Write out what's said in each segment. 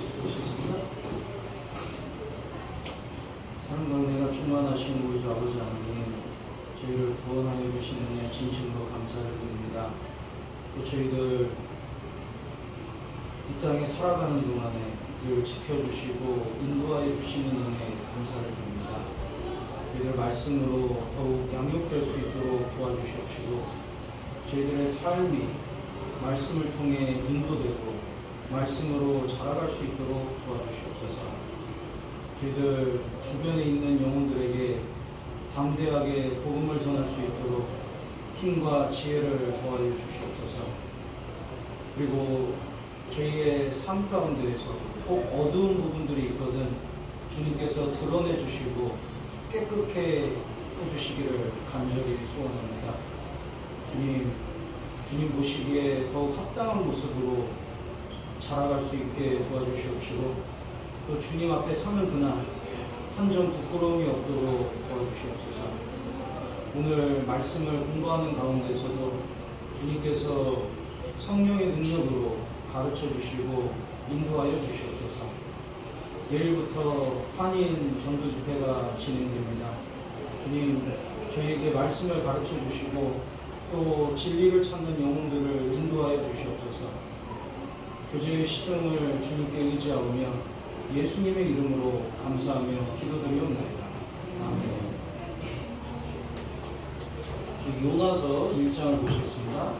보시겠습니다. 사랑강대가 충만하신 우리 주 아버지 하나님, 저희를 구원하여 주시는 애 진심으로 감사를 드립니다. 또 저희들 이 땅에 살아가는 동안에 늘 지켜주시고 인도하여 주시는 은혜에 감사를 드립니다. 저희들 말씀으로 더욱 양육될 수 있도록 도와주시옵시고, 저희들의 삶이 말씀을 통해 인도되고 말씀으로 자라갈 수 있도록 도와주시옵소서. 저희들 주변에 있는 영혼들에게 담대하게 복음을 전할 수 있도록 힘과 지혜를 도와줘 주시옵소서. 그리고 저희의 삶 가운데에서 꼭 어두운 부분들이 있거든 주님께서 드러내 주시고 깨끗게 해주시기를 간절히 소원합니다. 주님 보시기에 더욱 합당한 모습으로 자라갈 수 있게 도와주시옵시고, 또 주님 앞에 서는 그날 한 점 부끄러움이 없도록 도와주시옵소서. 오늘 말씀을 공부하는 가운데서도 주님께서 성령의 능력으로 가르쳐 주시고 인도하여 주시옵소서. 내일부터 한인 전도 집회가 진행됩니다. 주님, 저희에게 말씀을 가르쳐 주시고 또 진리를 찾는 영혼들을 인도하여 주시옵소서. 교제의 시정을 주님께 의지하오며 예수님의 이름으로 감사하며 기도드리옵나이다. 아멘. 요나서 1장을 보시겠습니다.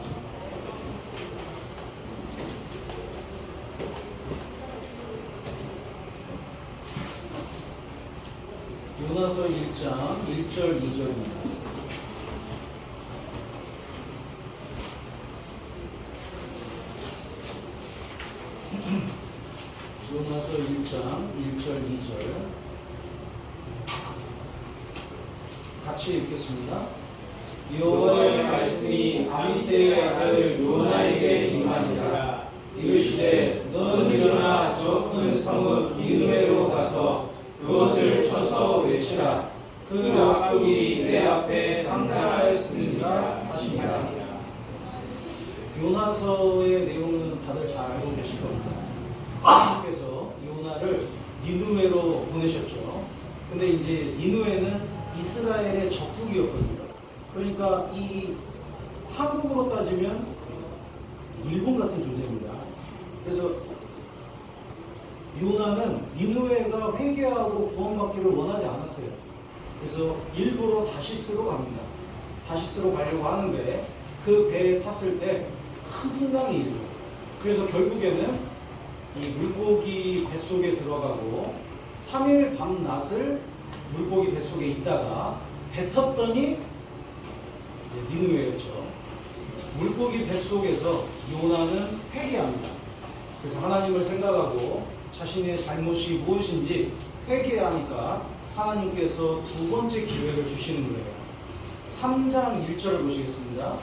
요나서 1장 1절 2절입니다. 요나서 1장 1절 2절 같이 읽겠습니다. 여호와의 말씀이 아미떼의 아들 요나에게 임하니라. 이르시되 너는 일어나 저 큰 성읍 니느웨로 가서 그것을 쳐서 외치라. 그 악독이 내 앞에 상달하였으니라 하시니라. 요나서의 내용은 다들 잘 알고 계실 겁니다. 하나님께서 요나를 니느웨로 보내셨죠. 근데 이제 니느웨는 이스라엘의 적국이었거든요. 그러니까 이 한국으로 따지면 일본 같은 존재입니다. 그래서 요나는 니느웨가 회개하고 구원받기를 원하지 않았어요. 그래서 일부러 다시스로 갑니다. 다시스로 가려고 하는데 그 배에 탔을 때 큰 풍랑이 일죠. 그래서 결국에는 이 물고기 뱃속에 들어가고 3일 밤낮을 물고기 뱃속에 있다가 뱉었더니 니느웨였죠. 물고기 뱃속에서 요나는 회개합니다. 그래서 하나님을 생각하고 자신의 잘못이 무엇인지 회개하니까 하나님께서 두 번째 기회를 주시는 거예요. 3장 1절을 보시겠습니다.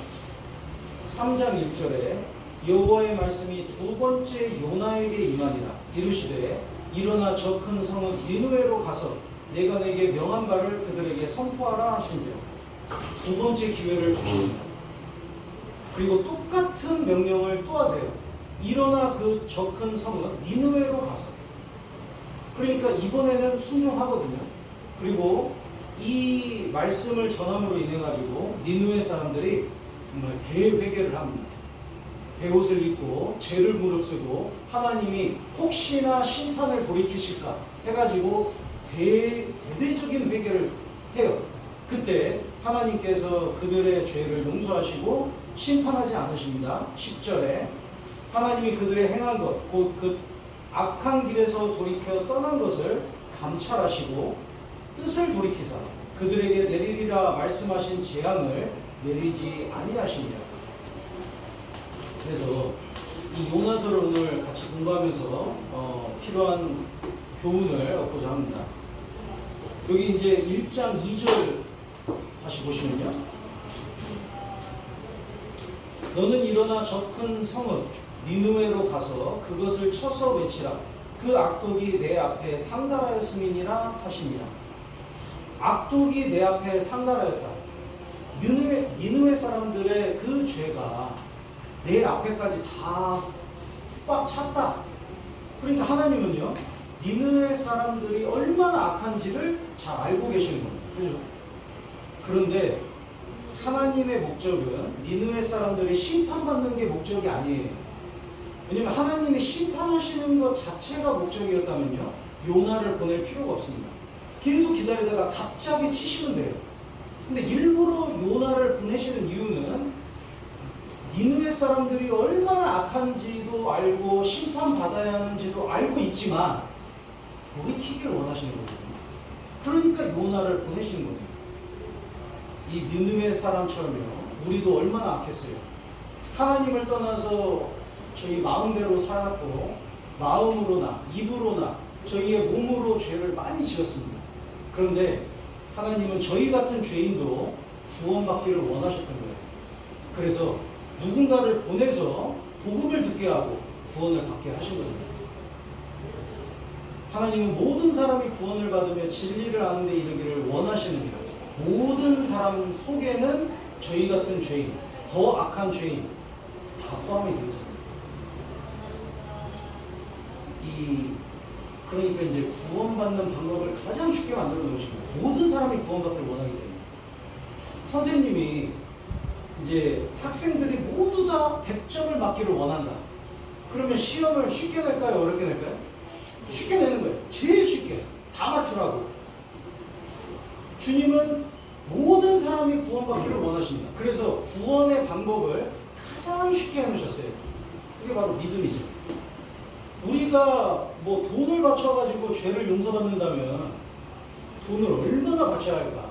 3장 1절에 여호와의 말씀이 두 번째 요나에게 임하니라. 이르시되 일어나 저 큰 성읍 니느웨로 가서 내가 내게 명한 바를 그들에게 선포하라 하신지라. 두 번째 기회를 주십니다. 그리고 똑같은 명령을 또 하세요. 일어나 그 저 큰 성읍 니느웨로 가서. 그러니까 이번에는 순종하거든요. 그리고 이 말씀을 전함으로 인해 가지고 니느웨 사람들이 정말 대회개를 합니다. 베옷을 입고 죄를 무릅쓰고 하나님이 혹시나 심판을 돌이키실까 해가지고 대대적인 회개를 해요. 그때 하나님께서 그들의 죄를 용서하시고 심판하지 않으십니다. 10절에 하나님이 그들의 행한 것, 곧 그 악한 길에서 돌이켜 떠난 것을 감찰하시고 뜻을 돌이키사 그들에게 내리리라 말씀하신 재앙을 내리지 아니하시니라. 그래서 이 요나서를 오늘 같이 공부하면서 필요한 교훈을 얻고자 합니다. 여기 이제 1장 2절 다시 보시면요. 너는 일어나 저 큰 성읍 니느웨로 가서 그것을 쳐서 외치라. 그 악독이 내 앞에 상달하였음이니라 하시니라. 악독이 내 앞에 상달하였다. 니느웨 사람들의 그 죄가 내 앞에까지 다 꽉 찼다. 그러니까 하나님은요, 니느웨 사람들이 얼마나 악한지를 잘 알고 계시는 겁니다. 그죠? 그런데 하나님의 목적은 니느웨 사람들이 심판받는 게 목적이 아니에요. 왜냐면 하나님이 심판하시는 것 자체가 목적이었다면요, 요나를 보낼 필요가 없습니다. 계속 기다리다가 갑자기 치시면 돼요. 근데 일부러 요나를 보내시는 이유는 니느웨 사람들이 얼마나 악한지도 알고 심판받아야 하는지도 알고 있지만 돌이키기를 원하시는 거거든요. 그러니까 요나를 보내시는 거예요. 이 니느웨 사람처럼요, 우리도 얼마나 악했어요. 하나님을 떠나서 저희 마음대로 살았고, 마음으로나 입으로나 저희의 몸으로 죄를 많이 지었습니다. 그런데 하나님은 저희 같은 죄인도 구원받기를 원하셨던 거예요. 그래서 누군가를 보내서 복음을 듣게 하고 구원을 받게 하신 거예요. 하나님은 모든 사람이 구원을 받으며 진리를 아는 데 이르기를 원하시는 거예요. 모든 사람 속에는 저희 같은 죄인, 더 악한 죄인 다 포함이 되어 있습니다. 그러니까 이제 구원받는 방법을 가장 쉽게 만들어 놓으십니다. 모든 사람이 구원받기를 원하기 때문에. 선생님이 이제 학생들이 모두 다 100점을 맞기를 원한다. 그러면 시험을 쉽게 낼까요? 어렵게 낼까요? 쉽게 내는 거예요. 제일 쉽게. 다 맞추라고. 주님은 모든 사람이 구원받기를 원하십니다. 그래서 구원의 방법을 가장 쉽게 해놓으셨어요. 그게 바로 믿음이죠. 우리가 뭐 돈을 바쳐가지고 죄를 용서받는다면 돈을 얼마나 바쳐야 할까?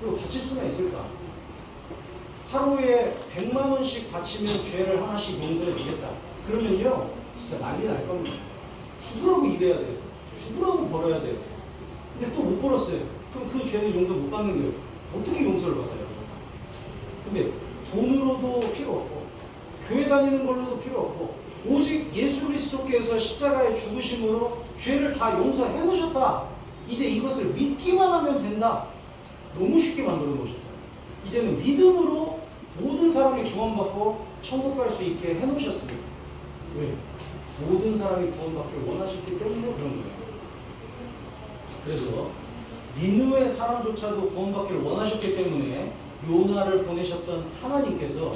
그리고 바칠 수가 있을까? 하루에 100만 원씩 바치면 죄를 하나씩 용서해 주겠다. 그러면요, 진짜 난리 날 겁니다. 죽으라고 일해야 돼요. 죽으라고 벌어야 돼요. 근데 또 못 벌었어요. 그럼 그 죄는 용서 못 받는 거예요. 어떻게 용서를 받아요? 근데 돈으로도 필요 없고, 교회 다니는 걸로도 필요 없고, 오직 예수 그리스도께서 십자가의 죽으심으로 죄를 다 용서해 놓으셨다. 이제 이것을 믿기만 하면 된다. 너무 쉽게 만들어 놓으셨잖아요. 이제는 믿음으로 모든 사람이 구원받고 천국 갈 수 있게 해 놓으셨습니다. 왜? 모든 사람이 구원받기를 원하셨기 때문에 그런 거예요. 그래서 니느웨 사람조차도 구원받기를 원하셨기 때문에 요나를 보내셨던 하나님께서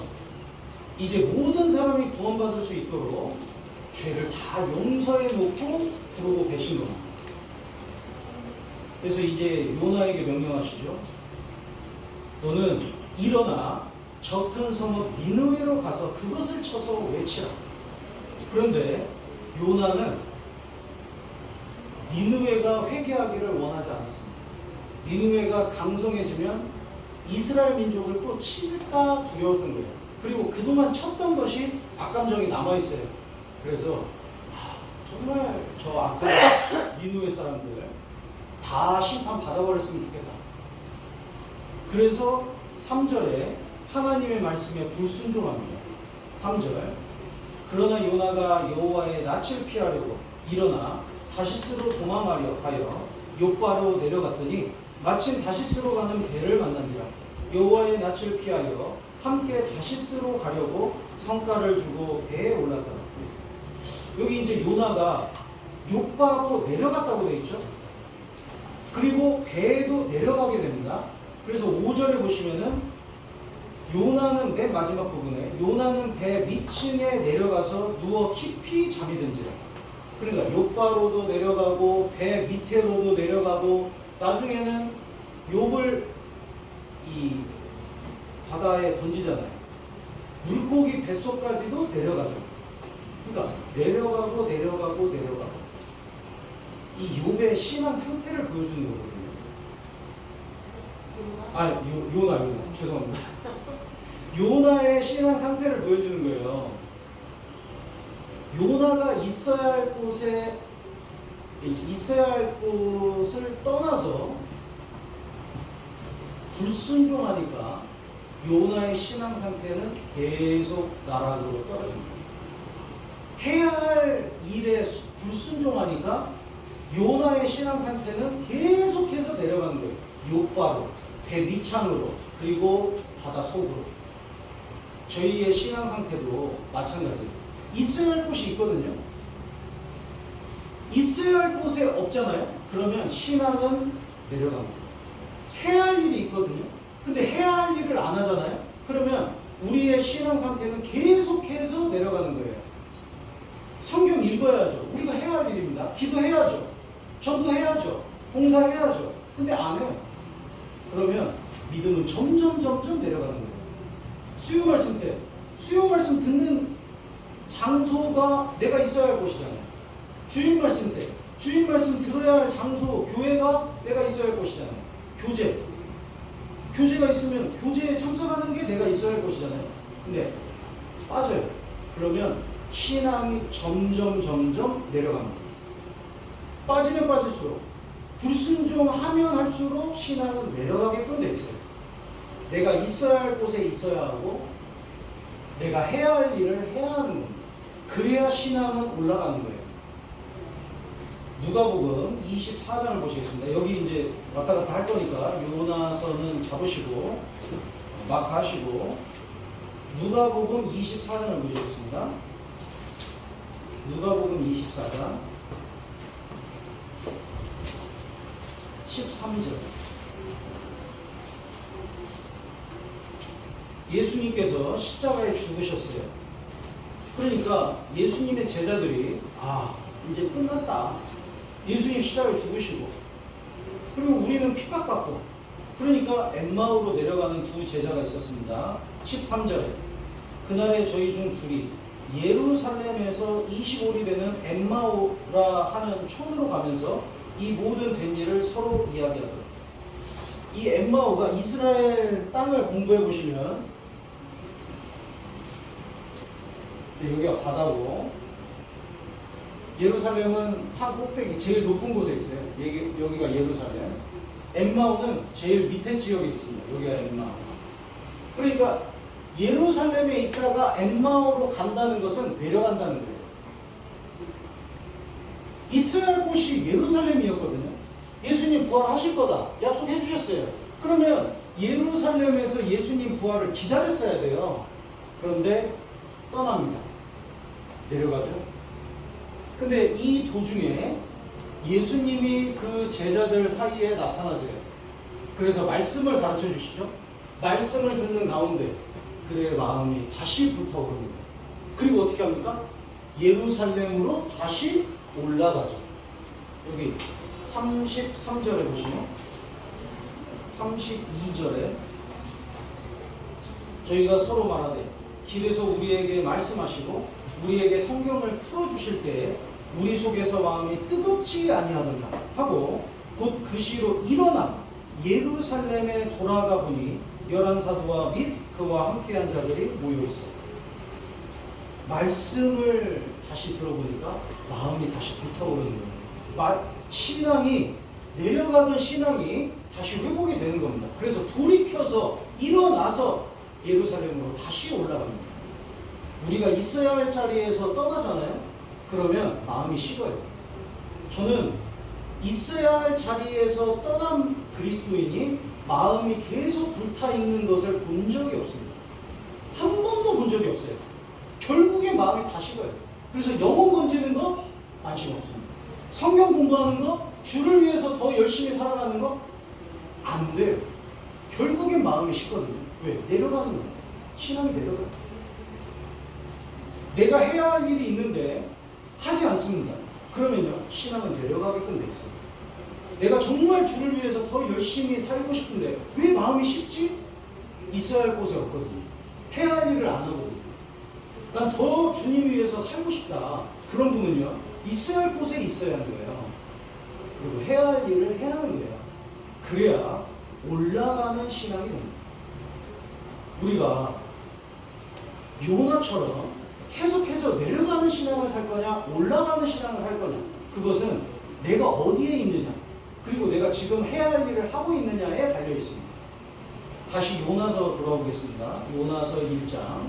이제 모든 사람이 구원받을 수 있도록 죄를 다 용서해 놓고 부르고 계신 겁니다. 그래서 이제 요나에게 명령하시죠. 너는 일어나 저 큰 성읍 니느웨로 가서 그것을 쳐서 외치라. 그런데 요나는 니느웨가 회개하기를 원하지 않았습니다. 니느웨가 강성해지면 이스라엘 민족을 또 칠까 두려웠던 거예요. 그리고 그동안 쳤던 것이 악감정이 남아있어요. 그래서 정말 저 악한 니느웨 사람들 다 심판 받아버렸으면 좋겠다. 그래서 3절에 하나님의 말씀에 불순종합니다. 3절 그러나 요나가 여호와의 낯을 피하려고 일어나 다시스로 도망하려 하여 욥바로 내려갔더니 마침 다시스로 가는 배를 만난지라. 여호와의 낯을 피하여 함께 다시스로 가려고 성과를 주고 배에 올랐더라. 여기 이제 요나가 욥바로 내려갔다고 되어 있죠. 그리고 배에도 내려가게 됩니다. 그래서 5절에 보시면은 요나는 맨 마지막 부분에 요나는 배 밑층에 내려가서 누워 깊이 잠이 든지라. 그러니까 욥바로도 내려가고 배 밑으로도 내려가고 나중에는 욥을 이 바다에 던지잖아요. 물고기 뱃속까지도 내려가죠. 그러니까 내려가고 내려가고 내려가고 이 욥의 신앙 상태를 보여주는 거거든요. 요나 죄송합니다. 요나의 신앙 상태를 보여주는 거예요. 요나가 있어야 할 곳을 떠나서 불순종하니까 요나의 신앙 상태는 계속 나락으로 떨어집니다. 해야 할 일에 불순종하니까 요나의 신앙 상태는 계속해서 내려가는 거예요. 욥바로, 배 밑창으로, 그리고 바다 속으로. 저희의 신앙 상태도 마찬가지예요. 있어야 할 곳이 있거든요. 있어야 할 곳에 없잖아요. 그러면 신앙은 내려갑니다. 해야 할 일이 있거든요. 근데 해야 할 일을 안 하잖아요. 그러면 우리의 신앙 상태는 계속해서 내려가는 거예요. 성경 읽어야죠. 우리가 해야 할 일입니다. 기도해야죠. 전도해야죠. 봉사해야죠. 근데 안 해요. 그러면 믿음은 점점 내려가는 거예요. 수요 말씀 때 수요 말씀 듣는 장소가 내가 있어야 할 곳이잖아요. 주일 말씀 때 주일 말씀 들어야 할 장소, 교회가 내가 있어야 할 곳이잖아요. 교제가 있으면 교제에 참석하는 게 내가 있어야 할 곳이잖아요. 근데 빠져요. 그러면 신앙이 점점 내려갑니다. 빠지면 빠질수록 불순종하면 할수록 신앙은 내려가게끔 돼 있어요. 내가 있어야 할 곳에 있어야 하고 내가 해야 할 일을 해야 하는 겁니다. 그래야 신앙은 올라가는 거예요. 누가복음 24장을 보시겠습니다. 여기 이제 왔다 갔다 할 거니까 요나서는 잡으시고 막 하시고 누가복음 24장을 보시겠습니다. 누가복음 24장 13절. 예수님께서 십자가에 죽으셨어요. 그러니까 예수님의 제자들이 이제 끝났다. 예수님 십자가에 죽으시고 그리고 우리는 핍박받고 그러니까 엠마오로 내려가는 두 제자가 있었습니다. 13절에 그날에 저희 중 둘이 예루살렘에서 25리 되는 엠마오라 하는 촌으로 가면서 이 모든 된 일을 서로 이야기하더라. 이 엠마오가 이스라엘 땅을 공부해 보시면 여기가 바다고 예루살렘은 산 꼭대기 제일 높은 곳에 있어요. 여기가 예루살렘. 엠마오는 제일 밑에 지역에 있습니다. 여기가 엠마오. 그러니까 예루살렘에 있다가 엠마오로 간다는 것은 내려간다는 거예요. 있어야 할 곳이 예루살렘이었거든요. 예수님 부활하실 거다. 약속해 주셨어요. 그러면 예루살렘에서 예수님 부활을 기다렸어야 돼요. 그런데 떠납니다. 내려가죠. 근데 이 도중에 예수님이 그 제자들 사이에 나타나세요. 그래서 말씀을 가르쳐 주시죠. 말씀을 듣는 가운데 그들의 마음이 다시 불타오릅니다. 그리고 어떻게 합니까? 예루살렘으로 다시 올라가죠. 여기 33절에 보시면 32절에 저희가 서로 말하되 길에서 우리에게 말씀하시고 우리에게 성경을 풀어주실 때에 우리 속에서 마음이 뜨겁지 아니하느냐 하고 곧 그 시로 일어나 예루살렘에 돌아가 보니 11사도와 및 그와 함께한 자들이 모여있어. 말씀을 다시 들어보니까 마음이 다시 불타오르는 거예요. 신앙이 내려가던 신앙이 다시 회복이 되는 겁니다. 그래서 돌이켜서 일어나서 예루살렘으로 다시 올라갑니다. 우리가 있어야 할 자리에서 떠나잖아요. 그러면 마음이 식어요. 저는 있어야 할 자리에서 떠난 그리스도인이 마음이 계속 불타있는 것을 본 적이 없습니다. 한 번도 본 적이 없어요. 결국에 마음이 다 식어요. 그래서 영혼 건지는 거 관심 없습니다. 성경 공부하는 거, 주를 위해서 더 열심히 살아가는 거 안 돼요. 결국엔 마음이 식거든요. 왜? 내려가는 거예요. 신앙이 내려가요. 내가 해야 할 일이 있는데 하지 않습니다. 그러면요, 신앙은 내려가게끔 돼 있어요. 내가 정말 주를 위해서 더 열심히 살고 싶은데 왜 마음이 식지? 있어야 할 곳에 없거든요. 해야 할 일을 안 하거든요. 난 더 주님 위해서 살고 싶다. 그런 분은요, 있어야 할 곳에 있어야 하는 거예요. 그리고 해야 할 일을 해야 하는 거예요. 그래야 올라가는 신앙이 됩니다. 우리가 요나처럼 계속해서 내려가는 신앙을 살 거냐, 올라가는 신앙을 할 거냐, 그것은 내가 어디에 있느냐, 그리고 내가 지금 해야 할 일을 하고 있느냐에 달려 있습니다. 다시 요나서 돌아오겠습니다. 요나서 1장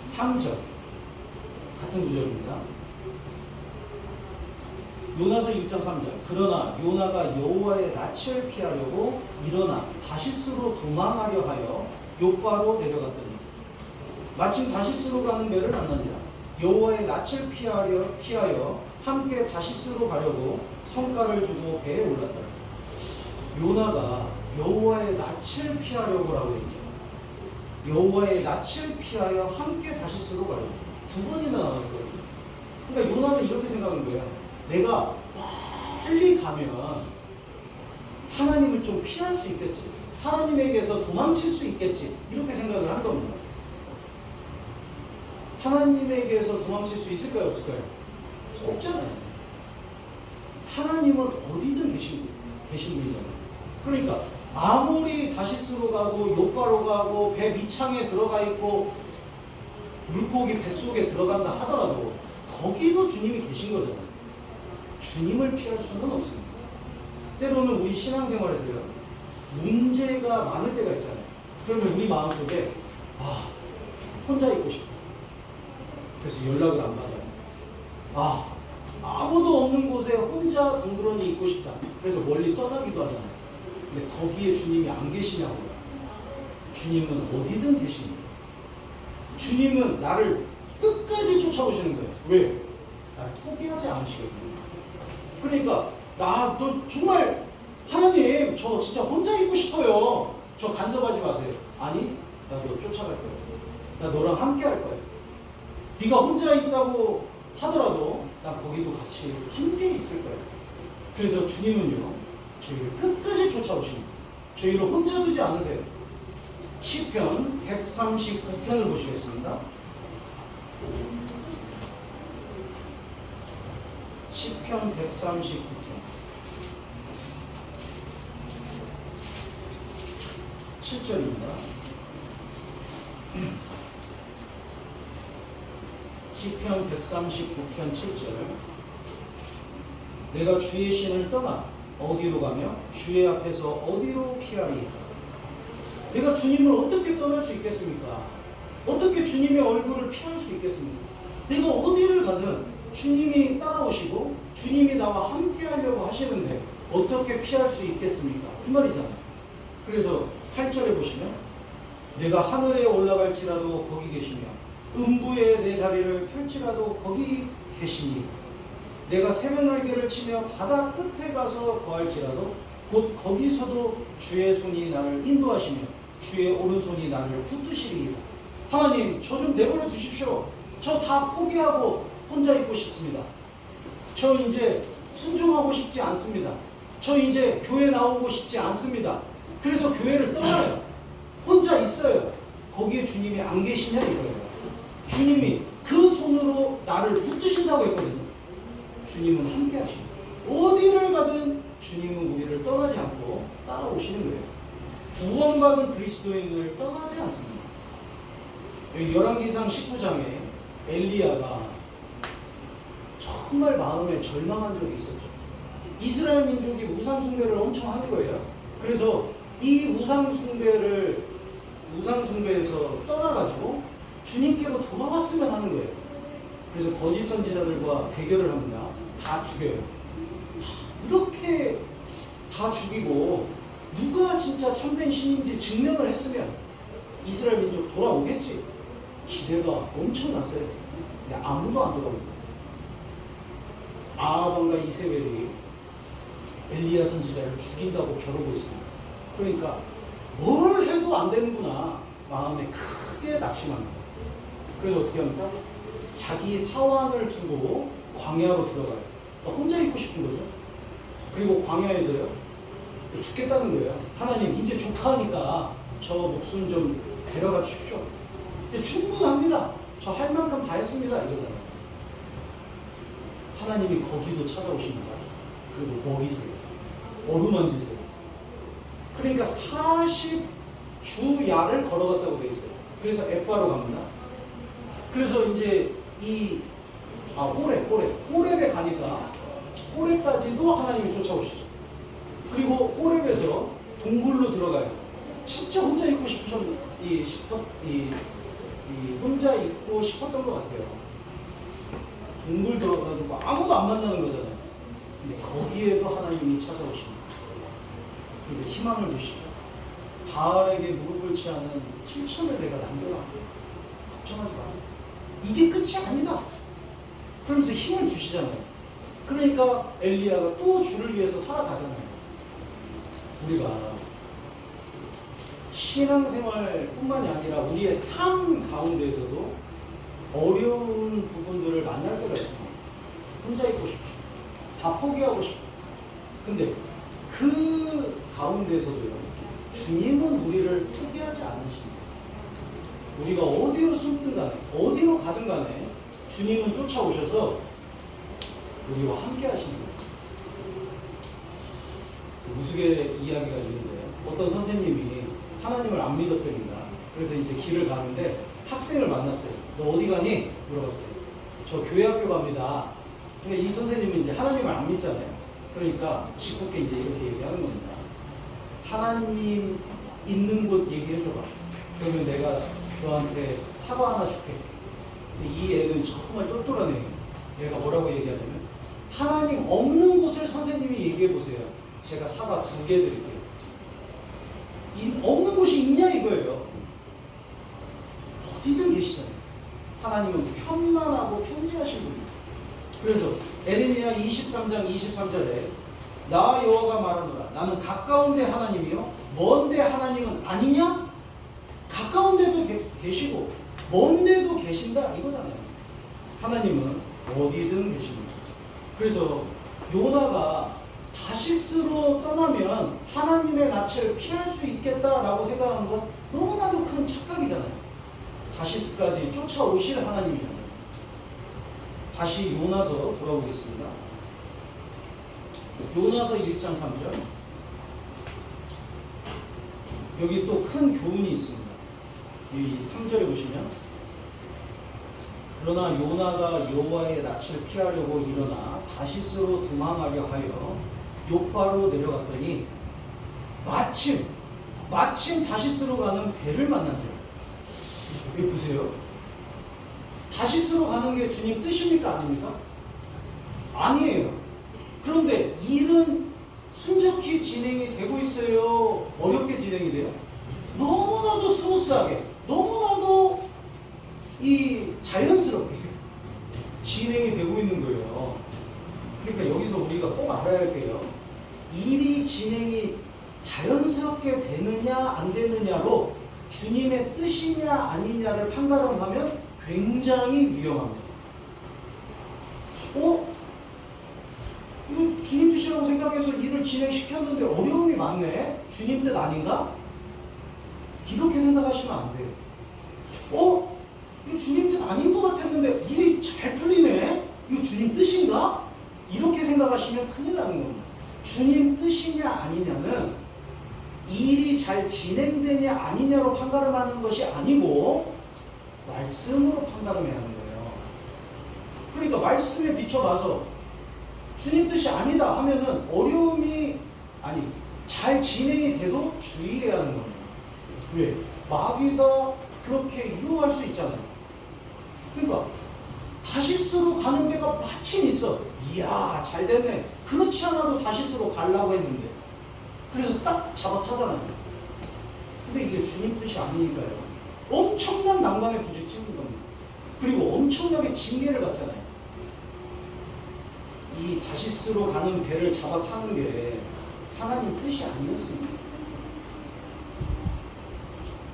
3절 같은 구절입니다. 요나서 1장 3절. 그러나 요나가 여호와의 낯을 피하려고 일어나 다시스로 도망하려 하여 욥바로 내려갔더니 마침 다시스로 가는 배를 만난지라. 여호와의 낯을 피하여 함께 다시스로 가려고 성과를 주고 배에 올랐다. 요나가 여호와의 낯을 피하려고라고 했죠. 여호와의 낯을 피하여 함께 다시스로 가려고 두 번이나 나왔거든요. 그러니까 요나는 이렇게 생각한 거예요. 내가 빨리 가면 하나님을 좀 피할 수 있겠지. 하나님에게서 도망칠 수 있겠지. 이렇게 생각을 한 겁니다. 하나님에게서 도망칠 수 있을까요? 없을까요? 없잖아요. 하나님은 어디든 계신 분이잖아요. 그러니까 아무리 다시스로 가고 요바로 가고 배 밑창에 들어가 있고 물고기 뱃속에 들어간다 하더라도 거기도 주님이 계신 거잖아요. 주님을 피할 수는 없습니다. 때로는 우리 신앙생활에서요, 문제가 많을 때가 있잖아요. 그러면 우리 마음속에 혼자 있고 싶다. 그래서 연락을 안 받아요. 아무도 없는 곳에 혼자 덩그러니 있고 싶다. 그래서 멀리 떠나기도 하잖아요. 근데 거기에 주님이 안 계시냐고요. 주님은 어디든 계십니다. 주님은 나를 끝까지 쫓아오시는 거예요. 왜? 나를 포기하지 않으시거든요. 그러니까 너 정말 하나님 저 진짜 혼자 있고 싶어요. 저 간섭하지 마세요. 아니, 나 너 쫓아갈 거야. 나 너랑 함께 할 거야. 네가 혼자 있다고 하더라도 나 거기도 같이 함께 있을 거야. 그래서 주님은요, 저희를 끝까지 쫓아오십니다. 저희를 혼자 두지 않으세요. 시편 139편을 보시겠습니다. 시편 139편 7절입니다. 시편 139편 7절. 내가 주의 신을 떠나 어디로 가며 주의 앞에서 어디로 피하리이까. 내가 주님을 어떻게 떠날 수 있겠습니까? 어떻게 주님의 얼굴을 피할 수 있겠습니까? 내가 어디를 가든 주님이 따라오시고 주님이 나와 함께 하려고 하시는데 어떻게 피할 수 있겠습니까? 그 말이잖아요. 그래서 8절에 보시면 내가 하늘에 올라갈지라도 거기 계시며 음부에 내 자리를 펼지라도 거기 계시니 내가 새벽 날개를 치며 바다 끝에 가서 거할지라도 곧 거기서도 주의 손이 나를 인도하시며 주의 오른손이 나를 붙드시리이다. 하나님, 저 좀 내버려 두십시오. 저 다 포기하고 혼자 있고 싶습니다. 저 이제 순종하고 싶지 않습니다. 저 이제 교회 나오고 싶지 않습니다. 그래서 교회를 떠나요. 혼자 있어요. 거기에 주님이 안 계시냐 이거예요. 주님이 그 손으로 나를 붙드신다고 했거든요. 주님은 함께 하십니다. 어디를 가든 주님은 우리를 떠나지 않고 따라오시는 거예요. 구원받은 그리스도인을 떠나지 않습니다. 여기 열왕기상 19장에 엘리야가 정말 마음에 절망한 적이 있었죠. 이스라엘 민족이 우상 숭배를 엄청 하는 거예요. 그래서 이 우상 숭배에서 떠나가지고 주님께로 돌아왔으면 하는 거예요. 그래서 거짓 선지자들과 대결을 합니다. 다 죽여요. 이렇게 다 죽이고 누가 진짜 참된 신인지 증명을 했으면 이스라엘 민족 돌아오겠지. 기대가 엄청났어요. 근데 아무도 안 돌아옵니다. 아합과 이세벨이 엘리야 선지자를 죽인다고 겨루고 있습니다. 그러니까 뭘 해도 안 되는구나 마음에 크게 낙심합니다. 그래서 어떻게 합니까? 자기 사환을 두고 광야로 들어가요. 혼자 있고 싶은 거죠. 그리고 광야에서요, 죽겠다는 거예요. 하나님, 이제 조카하니까 저 목숨 좀 데려가 주십시오. 충분합니다. 저 할 만큼 다 했습니다. 이거잖아요. 하나님이 거기도 찾아오십니다. 그리고 먹이세요. 어루만지세요. 그러니까 40주야를 걸어갔다고 되어 있어요. 그래서 에빠로 갑니다. 그래서 이제 호렙에 가니까 호렙까지도 하나님이 쫓아오시죠. 그리고 호렙에서 동굴로 들어가요. 진짜 혼자 있고 혼자 있고 싶었던 것 같아요. 동굴 들어가지고 아무도 안 만나는 거잖아요. 근데 거기에도 하나님이 찾아오십니다. 그리고 희망을 주시죠. 바알에게 무릎을 치하는 7천을 내가 남겨놨고 걱정하지 마. 이게 끝이 아니다. 그러면서 힘을 주시잖아요. 그러니까 엘리야가 또 주를 위해서 살아가잖아요. 우리가 신앙생활뿐만이 아니라 우리의 삶 가운데에서도 어려운 부분들을 만날 때가 있습니다. 혼자 있고 싶어. 다 포기하고 싶어. 근데 그 가운데서도요, 주님은 우리를 포기하지 않으십니다. 우리가 어디로 숨든 간에, 어디로 가든 간에 주님은 쫓아오셔서 우리와 함께 하십니다. 무수개 이야기가 있는데 어떤 선생님이 하나님을 안 믿었답니다. 그래서 이제 길을 가는데 학생을 만났어요. 너 어디 가니? 물어봤어요. 저 교회 학교 갑니다. 근데 이 선생님은 이제 하나님을 안 믿잖아요. 그러니까 짓궂게 이제 이렇게 얘기하는 겁니다. 하나님 있는 곳 얘기해줘봐. 그러면 내가 너한테 사과 하나 줄게. 근데 이 애는 정말 똘똘한 애예요. 얘가 뭐라고 얘기하냐면 하나님 없는 곳을 선생님이 얘기해보세요. 제가 사과 2개 드릴게요. 없는 곳이 있냐 이거예요. 어디든 계시잖아요. 하나님은 편만하고 편지하신 분입니다. 그래서 에레미야 23장 23절에 나 여호와가 말하노라 나는 가까운데 하나님이요 먼데 하나님은 아니냐? 가까운데도 계시고 먼데도 계신다 이거잖아요. 하나님은 어디든 계십니다. 그래서 요나가 다시스로 떠나면 하나님의 낯을 피할 수 있겠다라고 생각하는 건 너무나도 큰 착각이잖아요. 다시스까지 쫓아오실 하나님이잖아요. 다시 요나서 돌아오겠습니다. 요나서 1장 3절. 여기 또 큰 교훈이 있습니다. 이 3절에 보시면 그러나 요나가 여호와의 낯을 피하려고 일어나 다시스로 도망하려 하여 욥바로 내려갔더니 마침 다시스로 가는 배를 만난대요. 여기 보세요. 다시스로 가는 게 주님 뜻입니까? 아닙니까? 아니에요. 그런데 일은 순적히 진행이 되고 있어요? 어렵게 진행이 돼요? 너무나도 스무스하게, 너무나도 자연스럽게 진행이 되고 있는 거예요. 그러니까 여기서 우리가 꼭 알아야 할 게요. 일이 진행이 자연스럽게 되느냐 안 되느냐로 주님의 뜻이냐 아니냐를 판가름하면 굉장히 위험합니다. 이거 주님 뜻이라고 생각해서 일을 진행시켰는데 어려움이 많네? 주님 뜻 아닌가? 이렇게 생각하시면 안 돼요. 이거 주님 뜻 아닌 것 같았는데 일이 잘 풀리네? 이거 주님 뜻인가? 이렇게 생각하시면 큰일 나는 겁니다. 주님 뜻이냐 아니냐는 일이 잘 진행되냐 아니냐로 판가름하는 것이 아니고 말씀으로 판가름해야 하는 거예요. 그러니까 말씀에 비춰봐서 주님 뜻이 아니다 하면은 잘 진행이 돼도 주의해야 하는 겁니다. 왜? 마귀가 그렇게 유혹할 수 있잖아요. 그러니까 다시스로 가는 배가 마침 있어. 이야 잘 됐네. 그렇지 않아도 다시스로 가려고 했는데 그래서 딱 잡아 타잖아요. 근데 이게 주님 뜻이 아니니까요. 엄청난 난관에 부딪히는 겁니다. 그리고 엄청나게 징계를 받잖아요. 이 다시스로 가는 배를 잡아 타는 게 하나님 뜻이 아니었습니다.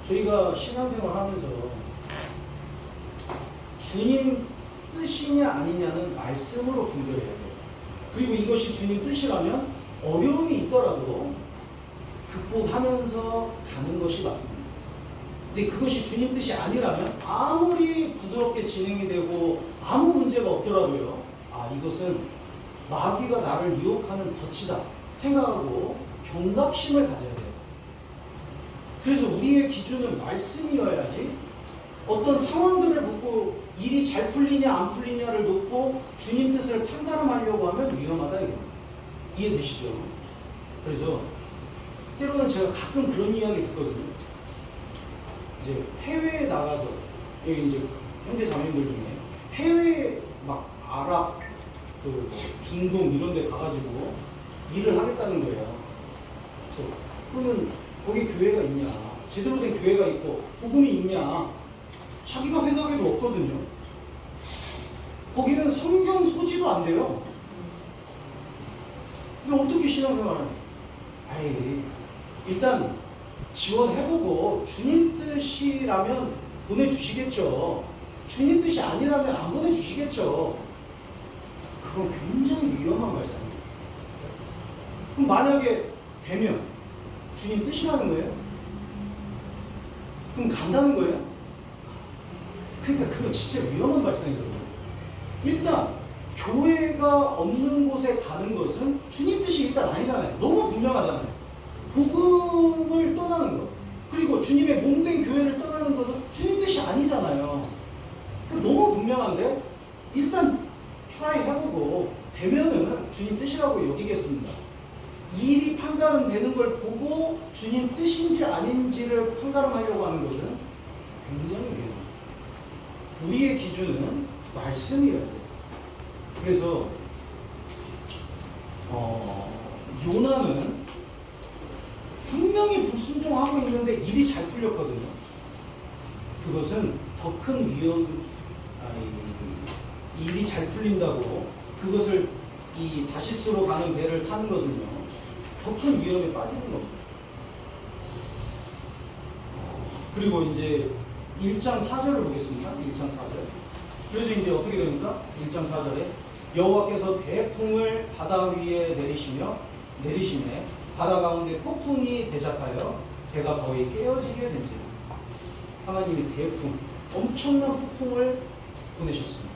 저희가 신앙생활 하면서 주님 뜻이냐 아니냐는 말씀으로 분별해야 돼요. 그리고 이것이 주님 뜻이라면 어려움이 있더라도 극복하면서 가는 것이 맞습니다. 근데 그것이 주님 뜻이 아니라면 아무리 부드럽게 진행이 되고 아무 문제가 없더라도요. 이것은 마귀가 나를 유혹하는 덫이다 생각하고 경각심을 가져야 돼요. 그래서 우리의 기준은 말씀이어야지 어떤 상황들을 놓고 일이 잘 풀리냐 안 풀리냐를 놓고 주님 뜻을 판가름하려고 하면 위험하다 이겁니다. 이해되시죠? 그래서 때로는 제가 가끔 그런 이야기 듣거든요. 이제 해외에 나가서 여기 이제 현재 자매님들 중에 해외 막 아랍 중동 이런 데 가가지고 일을 하겠다는 거예요. 그러면 거기 교회가 있냐? 제대로 된 교회가 있고 복음이 있냐? 자기가 생각해도 없거든요. 거기는 성경 소지도 안 돼요. 근데 어떻게 신앙생활을? 아이, 일단 지원해보고 주님 뜻이라면 보내주시겠죠. 주님 뜻이 아니라면 안 보내주시겠죠. 그건 굉장히 위험한 말씀입니다. 그럼 만약에 되면 주님 뜻이라는 거예요? 그럼 간다는 거예요? 그러니까 그건 진짜 위험한 발상이거든요. 일단 교회가 없는 곳에 가는 것은 주님 뜻이 일단 아니잖아요. 너무 분명하잖아요. 복음을 떠나는 것, 그리고 주님의 몸된 교회를 떠나는 것은 주님 뜻이 아니잖아요. 너무 분명한데 일단 트라이 해보고 되면은 주님 뜻이라고 여기겠습니다. 일이 판가름 되는 걸 보고 주님 뜻인지 아닌지를 판가름하려고 하는 것은 굉장히 위험합니다. 우리의 기준은 말씀이어야 돼요. 그래서 요나는 분명히 불순종하고 있는데 일이 잘 풀렸거든요. 그것은 더 큰 일이 잘 풀린다고 그것을 이 다시스로 가는 배를 타는 것은요, 더 큰 위험에 빠지는 겁니다. 그리고 이제 1장 4절을 보겠습니다. 1장 4절. 그래서 이제 어떻게 됩니까? 1장 4절에 여호와께서 대풍을 바다 위에 내리시매 바다 가운데 폭풍이 대작하여 배가 거의 깨어지게 된지라. 하나님이 대풍, 엄청난 폭풍을 보내셨습니다.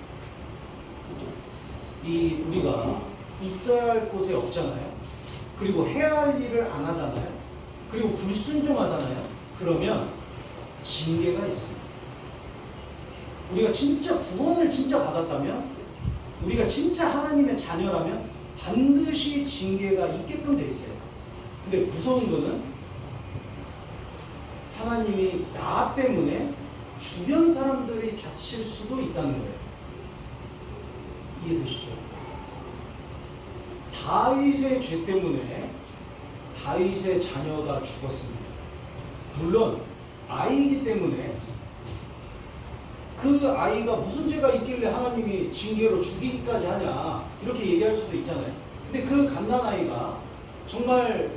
우리가 있어야 할 곳에 없잖아요. 그리고 해야 할 일을 안 하잖아요. 그리고 불순종하잖아요. 그러면 징계가 있습니다. 우리가 진짜 구원을 진짜 받았다면, 우리가 진짜 하나님의 자녀라면 반드시 징계가 있게끔 돼 있어요. 근데 무서운 거는 하나님이 나 때문에 주변 사람들이 다칠 수도 있다는 거예요. 이해되시죠? 다윗의 죄 때문에 다윗의 자녀가 죽었습니다. 물론 아이이기 때문에 그 아이가 무슨 죄가 있길래 하나님이 징계로 죽이기까지 하냐 이렇게 얘기할 수도 있잖아요. 근데 그 갓난아이가 정말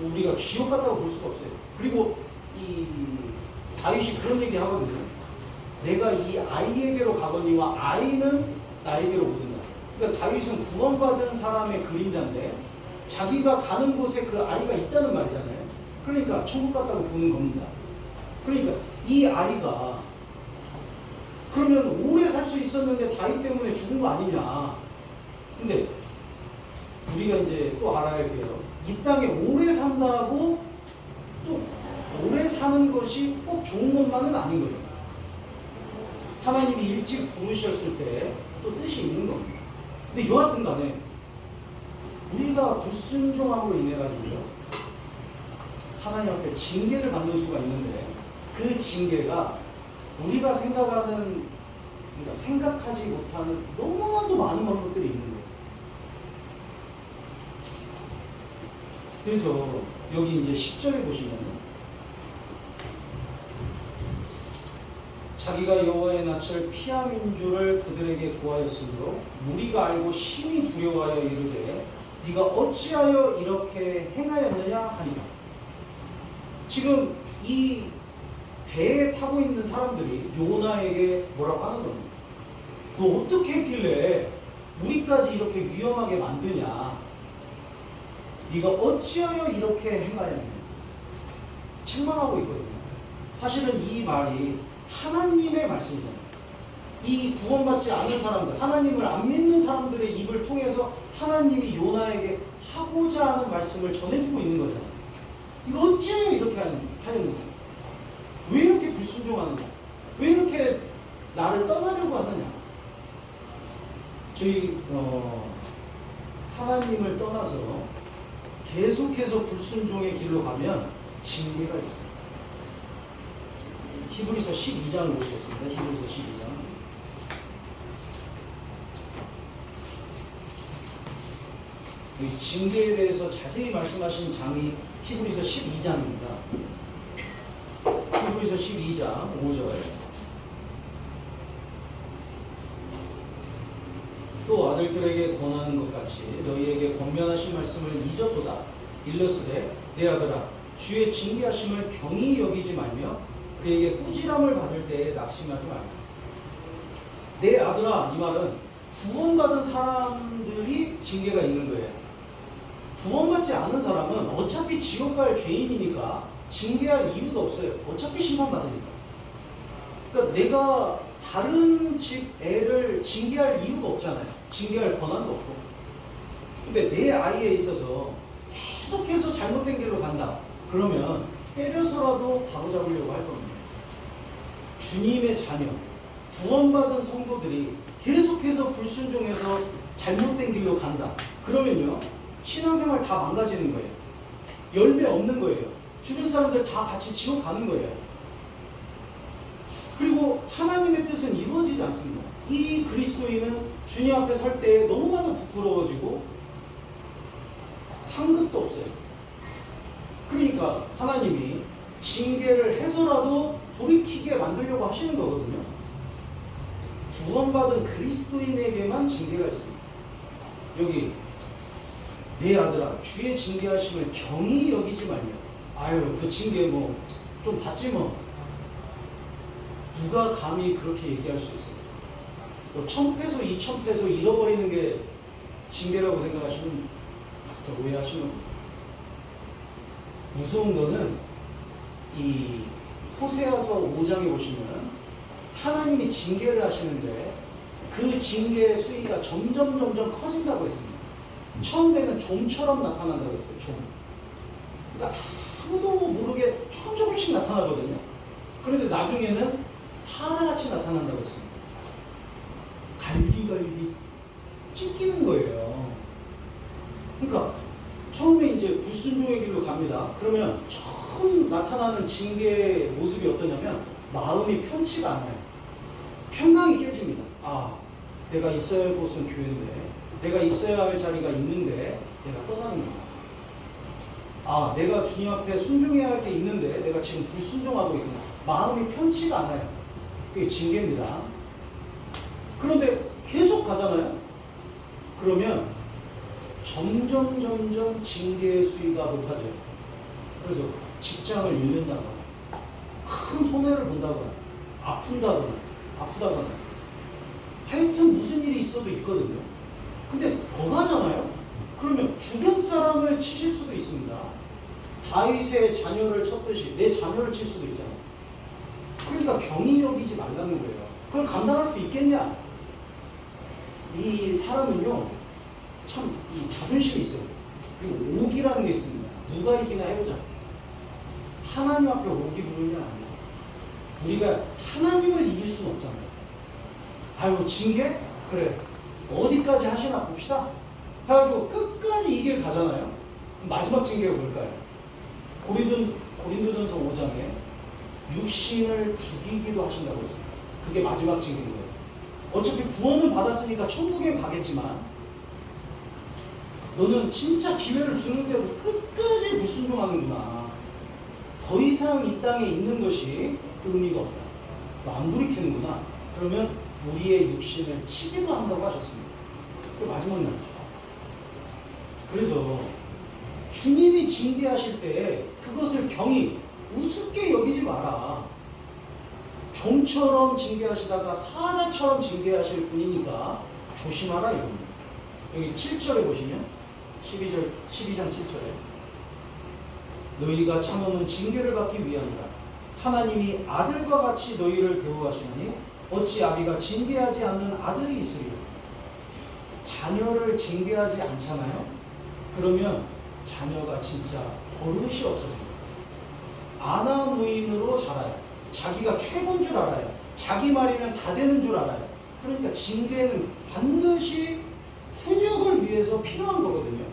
우리가 지옥 같다고 볼 수가 없어요. 그리고 다윗이 그런 얘기 하거든요. 내가 이 아이에게로 가거니와 아이는 나에게로 오든다. 그러니까 다윗은 구원받은 사람의 그림자인데 자기가 가는 곳에 그 아이가 있다는 말이잖아요. 그러니까 천국 같다고 보는 겁니다. 그러니까 이 아이가 그러면 오래 살 수 있었는데 다윗 때문에 죽은 거 아니냐. 근데 우리가 이제 또 알아야 할게요. 이 땅에 오래 산다고 또 오래 사는 것이 꼭 좋은 것만은 아닌 거죠. 하나님이 일찍 부르셨을 때 또 뜻이 있는 겁니다. 근데 여하튼 간에 우리가 불순종함으로 인해 가지고요, 하나님 앞에 징계를 받는 수가 있는데 그 징계가 우리가 생각하지 못하는 너무나도 많은 방법들이 있는 거예요. 그래서 여기 이제 10절에 보시면 자기가 여호와의 낯을 피함인 줄을 그들에게 구하였으므로 무리가 알고 심히 두려워하여 이르되 네가 어찌하여 이렇게 행하였느냐 하니라. 지금 이 배에 타고 있는 사람들이 요나에게 뭐라고 하는 겁니다. 너 어떻게 했길래 우리까지 이렇게 위험하게 만드냐? 네가 어찌하여 이렇게 행하였느냐? 책망하고 있거든요. 사실은 이 말이 하나님의 말씀이잖아요. 이 구원받지 않은 사람들, 하나님을 안 믿는 사람들의 입을 통해서 하나님이 요나에게 하고자 하는 말씀을 전해주고 있는 거잖아요. 이거 어찌하여 이렇게 하였느냐? 왜 이렇게 불순종하느냐? 왜 이렇게 나를 떠나려고 하느냐? 저희 하나님을 떠나서 계속해서 불순종의 길로 가면 징계가 있습니다. 히브리서 12장을 보시겠습니다. 히브리서 12장. 이 징계에 대해서 자세히 말씀하신 장이 히브리서 12장입니다. 히브리서 12장 5절. 또 아들들에게 권하는 것 같이 너희에게 권면하신 말씀을 잊었도다. 일러스되 내 아들아 주의 징계하심을 경히 여기지 말며 그에게 꾸지람을 받을 때에 낙심하지 말라. 내 아들아, 이 말은 구원받은 사람들이 징계가 있는 거예요. 구원받지 않은 사람은 어차피 지옥 갈 죄인이니까 징계할 이유도 없어요. 어차피 심판받으니까. 그러니까 내가 다른 집 애를 징계할 이유가 없잖아요. 징계할 권한도 없고. 근데 내 아이에 있어서 계속해서 잘못된 길로 간다. 그러면 때려서라도 바로잡으려고 할 겁니다. 주님의 자녀, 구원받은 성도들이 계속해서 불순종해서 잘못된 길로 간다. 그러면요, 신앙생활 다 망가지는 거예요. 열매 없는 거예요. 주변 사람들 다 같이 지옥 가는 거예요. 그리고 하나님의 뜻은 이루어지지 않습니다. 이 그리스도인은 주님 앞에 설 때 너무나도 부끄러워지고 상급도 없어요. 그러니까 하나님이 징계를 해서라도 돌이키게 만들려고 하시는 거거든요. 구원받은 그리스도인에게만 징계가 있습니다. 여기 내 아들아 주의 징계하심을 경히 여기지 말며 아유 그 징계 뭐 좀 받지 뭐 누가 감히 그렇게 얘기할 수 있어요. 뭐 1,000페소 2,000페소 잃어버리는 게 징계라고 생각하시면 진짜 오해하시는 겁니다. 무서운 거는 이 호세아서 5장에 보시면 하나님이 징계를 하시는데 그 징계의 수위가 점점 커진다고 했습니다. 처음에는 좀처럼 나타난다고 했어요. 좀. 그러니까 아무도 모르게 조금씩 나타나거든요. 그런데 나중에는 사자같이 나타난다고 했습니다. 갈기갈기 찢기는 거예요. 그러니까 처음에 이제 불순종의 길로 갑니다. 그러면 처음 나타나는 징계의 모습이 어떠냐면 마음이 편치가 않아요. 평강이 깨집니다. 아, 내가 있어야 할 곳은 교회인데, 내가 있어야 할 자리가 있는데 내가 떠나는 거야. 아, 내가 주님 앞에 순종해야 할 게 있는데 내가 지금 불순종하고 있구나. 마음이 편치가 않아요. 그게 징계입니다. 그런데 계속 가잖아요. 그러면 점점 징계의 수위가 높아져요. 그래서 직장을 잃는다거나 큰 손해를 본다거나 아프다거나 하여튼 무슨 일이 있어도 있거든요. 근데 더 나잖아요. 그러면 주변 사람을 치실 수도 있습니다. 다윗의 자녀를 쳤듯이 내 자녀를 칠 수도 있잖아요. 그러니까 경히 여기지 말라는 거예요. 그걸 감당할 수 있겠냐? 이 사람은요, 참 이 자존심이 있어요. 그리고 오기라는 게 있습니다. 누가 이기나 해보자. 하나님 앞에 오기 부르는 게 아니에요. 우리가 하나님을 이길 수는 없잖아요. 아유 징계? 그래 어디까지 하시나 봅시다. 해가지고 끝까지 이 길 가잖아요. 마지막 징계가 뭘까요? 고린도전서 5장에 육신을 죽이기도 하신다고 했습니다. 그게 마지막 징계인 거예요. 어차피 구원을 받았으니까 천국에 가겠지만 너는 진짜 기회를 주는데도 끝까지 불순종하는구나. 더 이상 이 땅에 있는 것이 의미가 없다. 너 안 돌이키는구나. 그러면 우리의 육신을 치기도 한다고 하셨습니다. 그 마지막 날이죠. 그래서 주님이 징계하실 때 그것을 경히 우습게 여기지 마라. 좀처럼 징계하시다가 사자처럼 징계하실 분이니까 조심하라 이겁니다. 여기 7절에 보시면 12장 7절에 너희가 참음은 징계를 받기 위함이라. 하나님이 아들과 같이 너희를 대우하시나니 어찌 아비가 징계하지 않는 아들이 있으리요. 자녀를 징계하지 않잖아요. 그러면 자녀가 진짜 버릇이 없어집니다. 아나무인으로 자라요. 자기가 최고인 줄 알아요. 자기 말이면 다 되는 줄 알아요. 그러니까 징계는 반드시 훈육을 위해서 필요한 거거든요.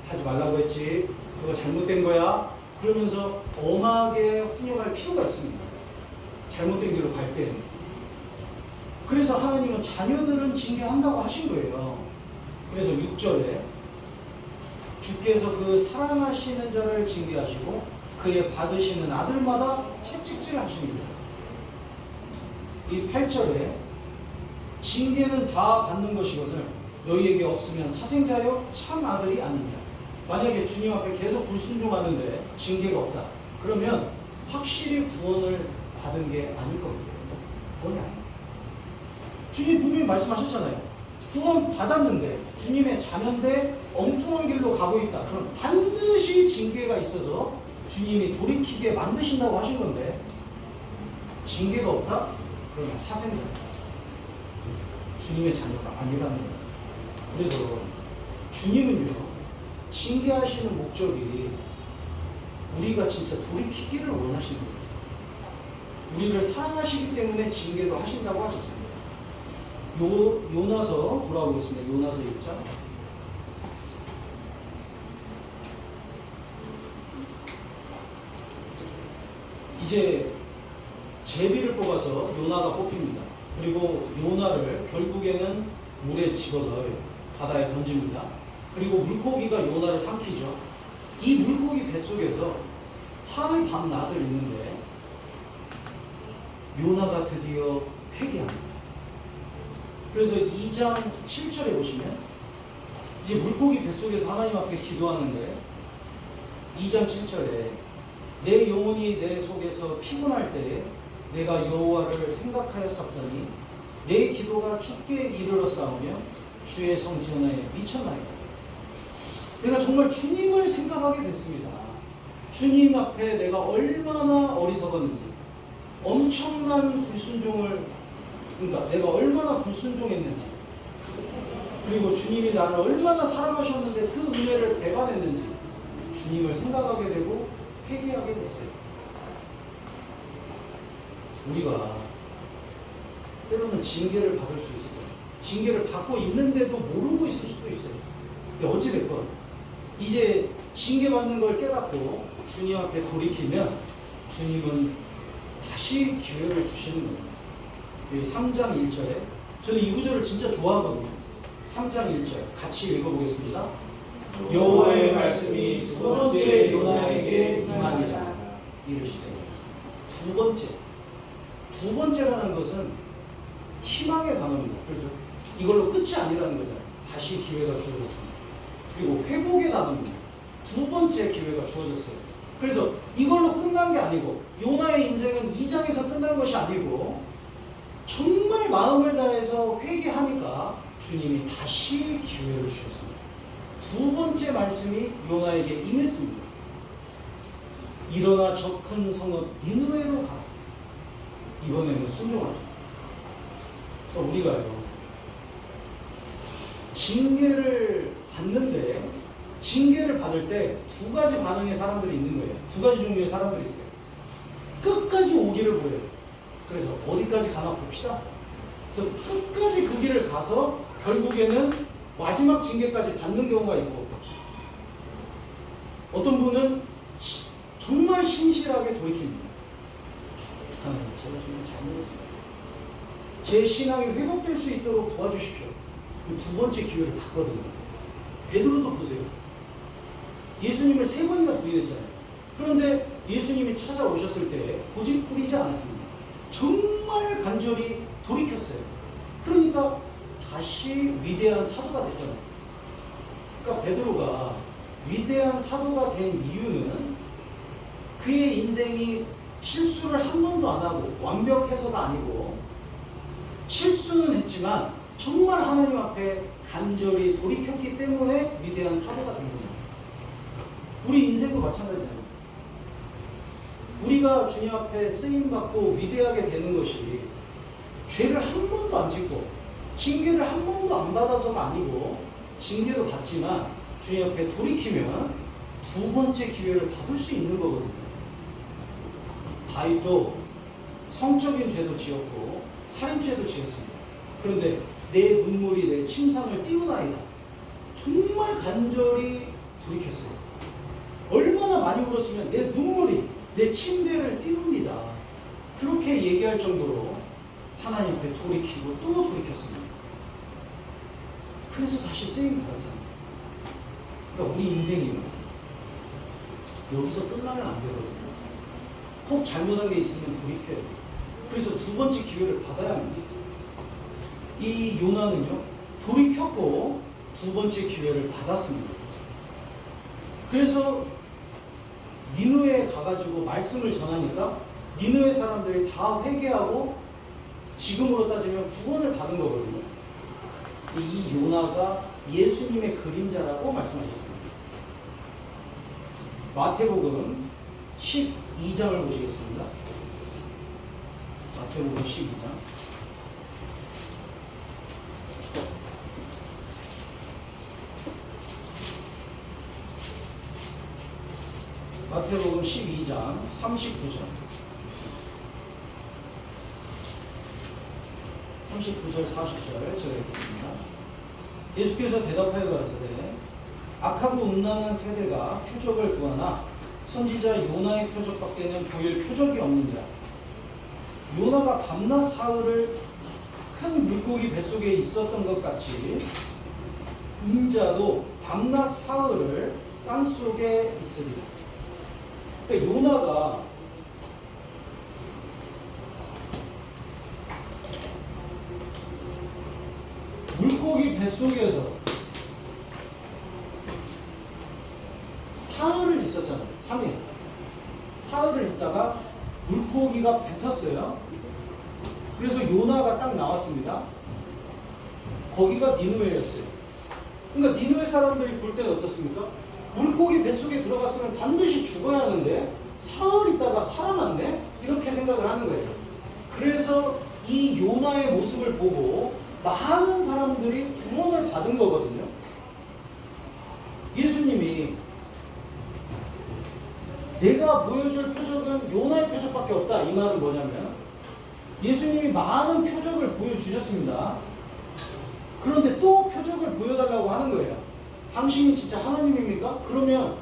하지 말라고 했지. 그거 잘못된 거야. 그러면서 엄하게 훈육할 필요가 있습니다. 잘못된 길로 갈 때는. 그래서 하나님은 자녀들은 징계한다고 하신 거예요. 그래서 6절에 주께서 그 사랑하시는 자를 징계하시고 그의 받으시는 아들마다 채찍질 하십니다. 이 8절에 징계는 다 받는 것이거든 너희에게 없으면 사생자여 참 아들이 아니냐. 만약에 주님 앞에 계속 불순종하는데 징계가 없다. 그러면 확실히 구원을 받은 게 아닐 겁니다. 구원이 아니에요. 주님 분명히 말씀하셨잖아요. 구원 받았는데 주님의 자녀인데 엉뚱한 길로 가고 있다. 그럼 반드시 징계가 있어서 주님이 돌이키게 만드신다고 하신 건데 징계가 없다? 그러면 사생자다. 주님의 자녀가 아니라는 거예요. 그래서 주님은요, 징계하시는 목적이 우리가 진짜 돌이키기를 원하시는 거예요. 우리를 사랑하시기 때문에 징계도 하신다고 하셨습니다. 요나서 돌아오겠습니다. 요나서 1장. 이제 제비를 뽑아서 요나가 뽑힙니다. 그리고 요나를 결국에는 물에 집어넣어요. 바다에 던집니다. 그리고 물고기가 요나를 삼키죠. 이 물고기 뱃속에서 사흘 밤낮을 있는데 요나가 드디어 회개합니다. 그래서 2장 7절에 보시면 이제 물고기 뱃속에서 하나님 앞에 기도하는데 2장 7절에 내 영혼이 내 속에서 피곤할 때에 내가 여호와를 생각하였었더니 내 기도가 죽게 이르렀사오며 주의 성전에 미쳤나이다. 내가 정말 주님을 생각하게 됐습니다. 주님 앞에 내가 얼마나 어리석었는지, 엄청난 불순종을, 그러니까 내가 얼마나 불순종했는지, 그리고 주님이 나를 얼마나 사랑하셨는데 그 은혜를 배반했는지 주님을 생각하게 되고 회개하게 됐어요. 우리가 때로는 징계를 받을 수 있어요. 징계를 받고 있는데도 모르고 있을 수도 있어요. 근데 어찌됐건 이제 징계받는 걸 깨닫고 주님 앞에 돌이키면 주님은 다시 기회를 주시는 거예요. 3장 1절에 저는 이 구절을 진짜 좋아하거든요. 3장 1절 같이 읽어보겠습니다. 여호와의 말씀이 두 번째 요나에게 임하니라 이르시되. 두 번째라는 것은 희망의 단어입니다. 그렇죠? 이걸로 끝이 아니라는 거잖아요. 다시 기회가 주어졌습니다. 그리고 회복의 단어입니다. 두 번째 기회가 주어졌어요. 그래서 이걸로 끝난 게 아니고 요나의 인생은 2장에서 끝난 것이 아니고 정말 마음을 다해서 회개하니까 주님이 다시 기회를 주셨습니다. 두 번째 말씀이 요나에게 임했습니다. 일어나 저 큰 성읍 니느웨로 가라. 이번에는 순종하죠. 우리가요, 징계를 받는데 징계를 받을 때 두 가지 반응의 사람들이 있는 거예요. 두 가지 종류의 사람들이 있어요. 끝까지 오기를 보여요. 그래서 어디까지 가나 봅시다. 그래서 끝까지 그 길을 가서 결국에는 마지막 징계까지 받는 경우가 있고, 어떤 분은 정말 신실하게 돌이킵니다. 하나님, 제가 정말 잘못했습니다. 제 신앙이 회복될 수 있도록 도와주십시오. 그 두 번째 기회를 받거든요. 베드로도 보세요. 예수님을 3번이나 부인했잖아요. 그런데 예수님이 찾아오셨을 때 고집 부리지 않았습니다. 정말 간절히 돌이켰어요. 그러니까 다시 위대한 사도가 됐잖아요. 그러니까 베드로가 위대한 사도가 된 이유는 그의 인생이 실수를 한 번도 안 하고 완벽해서가 아니고, 실수는 했지만 정말 하나님 앞에 간절히 돌이켰기 때문에 위대한 사도가 된 겁니다. 우리 인생도 마찬가지잖아요. 우리가 주님 앞에 쓰임받고 위대하게 되는 것이 죄를 한 번도 안 짓고 징계를 한 번도 안 받아서가 아니고, 징계도 받지만 주님 앞에 돌이키면 두 번째 기회를 받을 수 있는 거거든요. 다윗도 성적인 죄도 지었고 살인죄도 지었습니다. 그런데 내 눈물이 내 침상을 띄우나이다. 정말 간절히 돌이켰어요. 얼마나 많이 울었으면 내 눈물이 내 침대를 띄웁니다. 그렇게 얘기할 정도로 하나님 앞에 돌이키고 또 돌이켰습니다. 그래서 다시 쓰임 받았잖아요. 그러니까 우리 인생이 여기서 끝나면 안 되거든요. 혹 잘못한 게 있으면 돌이켜야 돼요. 그래서 두 번째 기회를 받아야 합니다. 이 요나는요, 돌이켰고 두 번째 기회를 받았습니다. 그래서 니느웨에 가가지고 말씀을 전하니까 니느웨 사람들이 다 회개하고 지금으로 따지면 구원을 받은 거거든요. 이 요나가 예수님의 그림자라고 말씀하셨습니다. 마태복음 12장을 보시겠습니다. 마태복음 12장. 마태복음 12장 39절 40절 제가 읽겠습니다. 예수께서 대답하여 가라사대 악하고 음란한 세대가 표적을 구하나 선지자 요나의 표적밖에는 보일 표적이 없느니라. 요나가 밤낮 사흘을 큰 물고기 뱃속에 있었던 것 같이 인자도 밤낮 사흘을 땅속에 있으리라. 그러니까 요나가 물고기 뱃속에서 사흘을 있었잖아요. 3일. 사흘을 있다가 물고기가 뱉었어요. 그래서 요나가 딱 나왔습니다. 거기가 니느웨였어요. 그러니까 니느웨 사람들이 볼 때는 어떻습니까? 물고기 뱃속에 들어갔으면 반드시 죽어야 하는데 사흘 있다가 살아났네? 이렇게 생각을 하는 거예요. 그래서 이 요나의 모습을 보고 많은 사람들이 구원을 받은 거거든요. 예수님이 내가 보여줄 표적은 요나의 표적밖에 없다. 이 말은 뭐냐면 예수님이 많은 표적을 보여주셨습니다. 그런데 또 표적을 보여달라고 하는 거예요. 당신이 진짜 하나님입니까? 그러면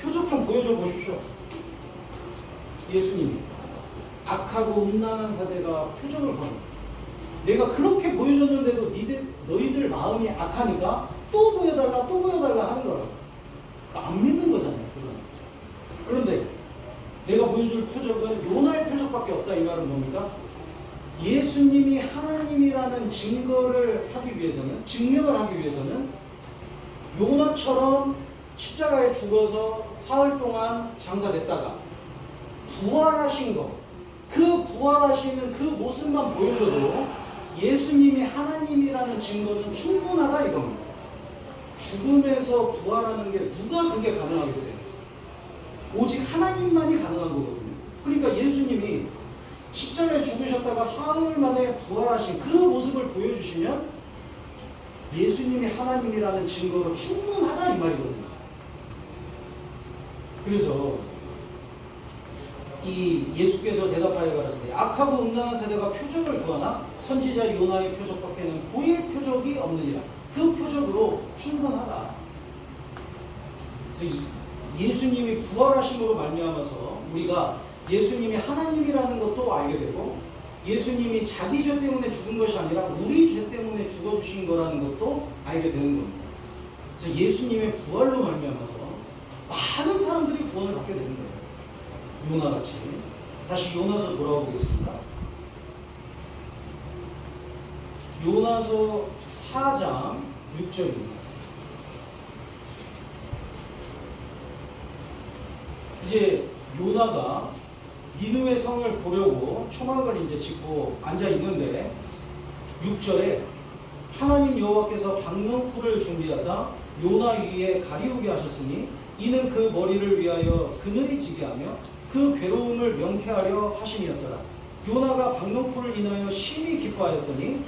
표적 좀 보여줘 보십시오. 예수님이 악하고 음란한 사대가 표적을 보는 거예요. 내가 그렇게 보여줬는데도 너희들 마음이 악하니까 또 보여달라 하는 거라고. 그러니까 안 믿는 거잖아요. 그건. 그런데 내가 보여줄 표적은 요나의 표적밖에 없다. 이 말은 뭡니까? 예수님이 하나님이라는 증거를 하기 위해서는, 증명을 하기 위해서는 요나처럼 십자가에 죽어서 사흘 동안 장사됐다가 부활하신 것, 그 부활하시는 그 모습만 보여줘도 예수님이 하나님이라는 증거는 충분하다 이겁니다. 죽음에서 부활하는 게 누가 그게 가능하겠어요? 오직 하나님만이 가능한 거거든요. 그러니까 예수님이 십자가에 죽으셨다가 사흘 만에 부활하신 그 모습을 보여주시면 예수님이 하나님이라는 증거로 충분하다 이 말이거든요. 그래서 이 예수께서 대답하여 가라사대 악하고 음란한 세대가 표적을 구하나 선지자 요나의 표적밖에는 보일 표적이 없느니라. 그 표적으로 충분하다. 그래서 예수님이 부활하심으로 말미암아서 우리가 예수님이 하나님이라는 것도 알게 되고 예수님이 자기 죄 때문에 죽은 것이 아니라 우리 죄 때문에 죽어주신 거라는 것도 알게 되는 겁니다. 그래서 예수님의 부활로 말미암아서 많은 사람들이 구원을 받게 되는 거예요. 요나같이. 다시 요나서 돌아와 보겠습니다. 요나서 4장 6절입니다. 이제 요나가 니느웨 성을 보려고 초막을 이제 짓고 앉아 있는데 6절에 하나님 여호와께서 박넝쿨을 준비하사 요나 위에 가리우게 하셨으니 이는 그 머리를 위하여 그늘이 지게 하며 그 괴로움을 명쾌하려 하심이었더라. 요나가 박넝쿨을 인하여 심히 기뻐하였더니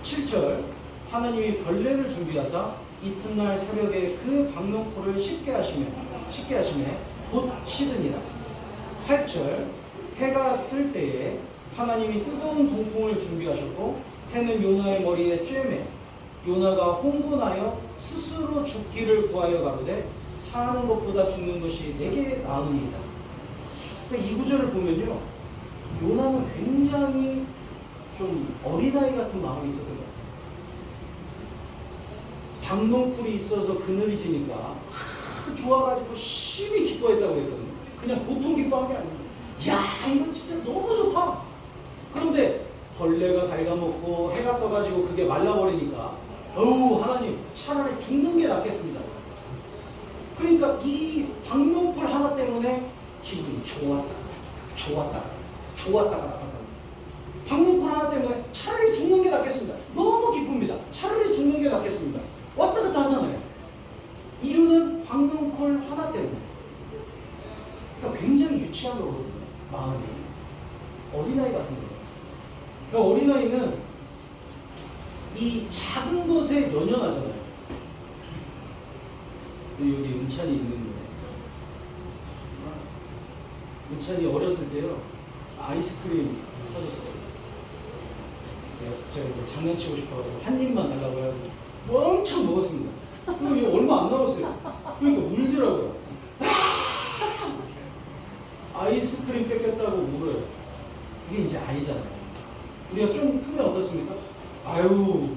7절 하나님이 벌레를 준비하사 이튿날 새벽에 그 박넝쿨을 씻게 하시매 곧 씻으니라. 8절 해가 뜰 때에 하나님이 뜨거운 동풍을 준비하셨고 해는 요나의 머리에 쬐매 요나가 홍분하여 스스로 죽기를 구하여 가로되 사는 것보다 죽는 것이 내게 나으니이다. 그러니까 이 구절을 보면요, 요나는 굉장히 좀 어린아이 같은 마음이 있었던 것 같아요. 박넝쿨이 있어서 그늘이 지니까 좋아가지고 심히 기뻐했다고 했거든요. 그냥 보통 기뻐한 게 아니에요. 야, 이거 진짜 너무 좋다. 그런데 벌레가 갉아먹고 해가 떠가지고 그게 말라버리니까 어우 하나님 차라리 죽는 게 낫겠습니다. 그러니까 이 방명풀 하나 때문에 기분이 좋았다가 나빴다. 방명풀 하나 때문에 차라리 죽는 게 낫겠습니다. 너무 기쁩니다. 차라리 죽는 게 낫겠습니다. 왔다 갔다 하잖아요. 이유는 방명풀 하나 때문에. 그러니까 굉장히 유치한 거거든요. 마음이 어린아이 같은 거예요. 그러니까 어린아이는 이 작은 것에 연연하잖아요. 여기 은찬이 있는데 은찬이 어렸을 때요 아이스크림 사줬어요. 제가 이제 장난치고 싶어가지고 한 입만 달라고 해가지고 엄청 먹었습니다. 그리고 이게 얼마 안 남았어요. 그러니까 울더라고요. 아이스크림 뺏겼다고 울어요. 이게 이제 아이잖아요. 우리가 좀 크면 어떻습니까? 아유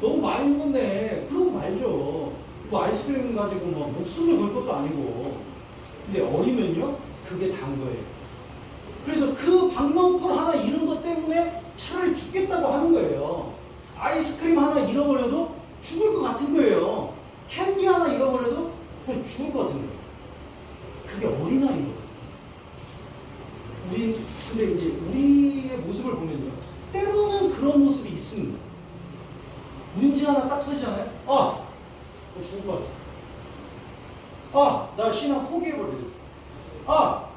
너무 많이 먹었네. 그러고 말죠. 뭐 아이스크림 가지고 뭐 목숨을 걸 것도 아니고. 근데 어리면요 그게 단 거예요. 그래서 그 방망풀 하나 잃은 것 때문에 차라리 죽겠다고 하는 거예요. 아이스크림 하나 잃어버려도 죽을 것 같은 거예요. 캔디 하나 잃어버려도 그냥 죽을 것 같은 거예요. 그게 어린아이인 거예요. 근데 이제 우리의 모습을 보면요. 때로는 그런 모습이 있습니다. 문제 하나 딱 터지잖아요. 죽을 것 같아. 나 신앙 포기해버리고.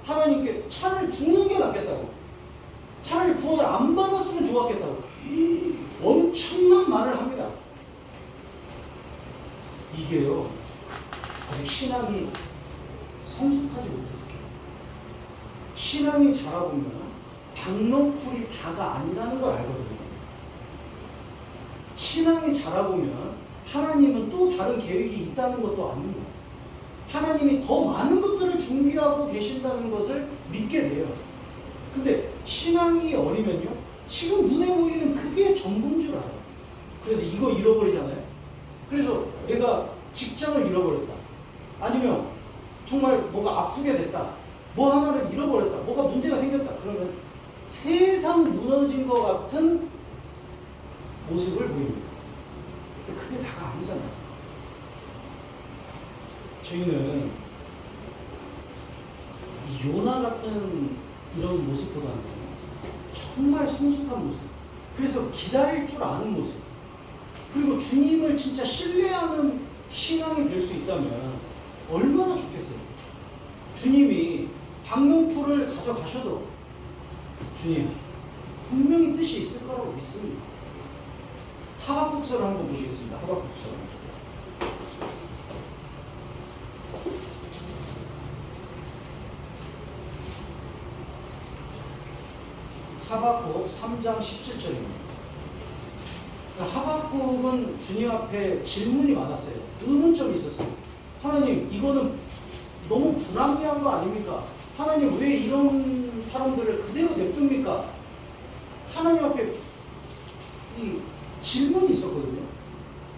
하나님께 차라리 죽는 게 낫겠다고. 차라리 구원을 안 받았으면 좋았겠다고. 엄청난 말을 합니다. 이게요. 아직 신앙이 성숙하지 못해서. 신앙이 자라보면 박넝쿨이 다가 아니라는 걸 알거든요. 신앙이 자라보면 하나님은 또 다른 계획이 있다는 것도 압니다. 하나님이 더 많은 것들을 준비하고 계신다는 것을 믿게 돼요. 근데 신앙이 어리면요 지금 눈에 보이는 그게 전부인 줄 알아요. 그래서 이거 잃어버리잖아요. 그래서 내가 직장을 잃어버렸다. 아니면 정말 뭐가 아프게 됐다. 뭐 하나를 잃어버렸다. 뭐가 문제가 생겼다. 그러면 세상 무너진 것 같은 모습을 보입니다. 근데 그게 다가 아니잖아요. 저희는 이 요나 같은 이런 모습보다는 정말 성숙한 모습, 그래서 기다릴 줄 아는 모습, 그리고 주님을 진짜 신뢰하는 신앙이 될 수 있다면 얼마나 좋겠어요. 주님이 박명풀을 가져가셔도 주님 분명히 뜻이 있을 거라고 믿습니다. 하박국서를 한번 보시겠습니다. 하박국서. 하박국 3장 17절입니다. 하박국은 주님 앞에 질문이 많았어요. 의문점이 있었어요. 하나님, 이거는 너무 불합리한 거 아닙니까? 하나님, 왜 이런 사람들을 그대로 냅둡니까? 하나님 앞에 이 질문이 있었거든요.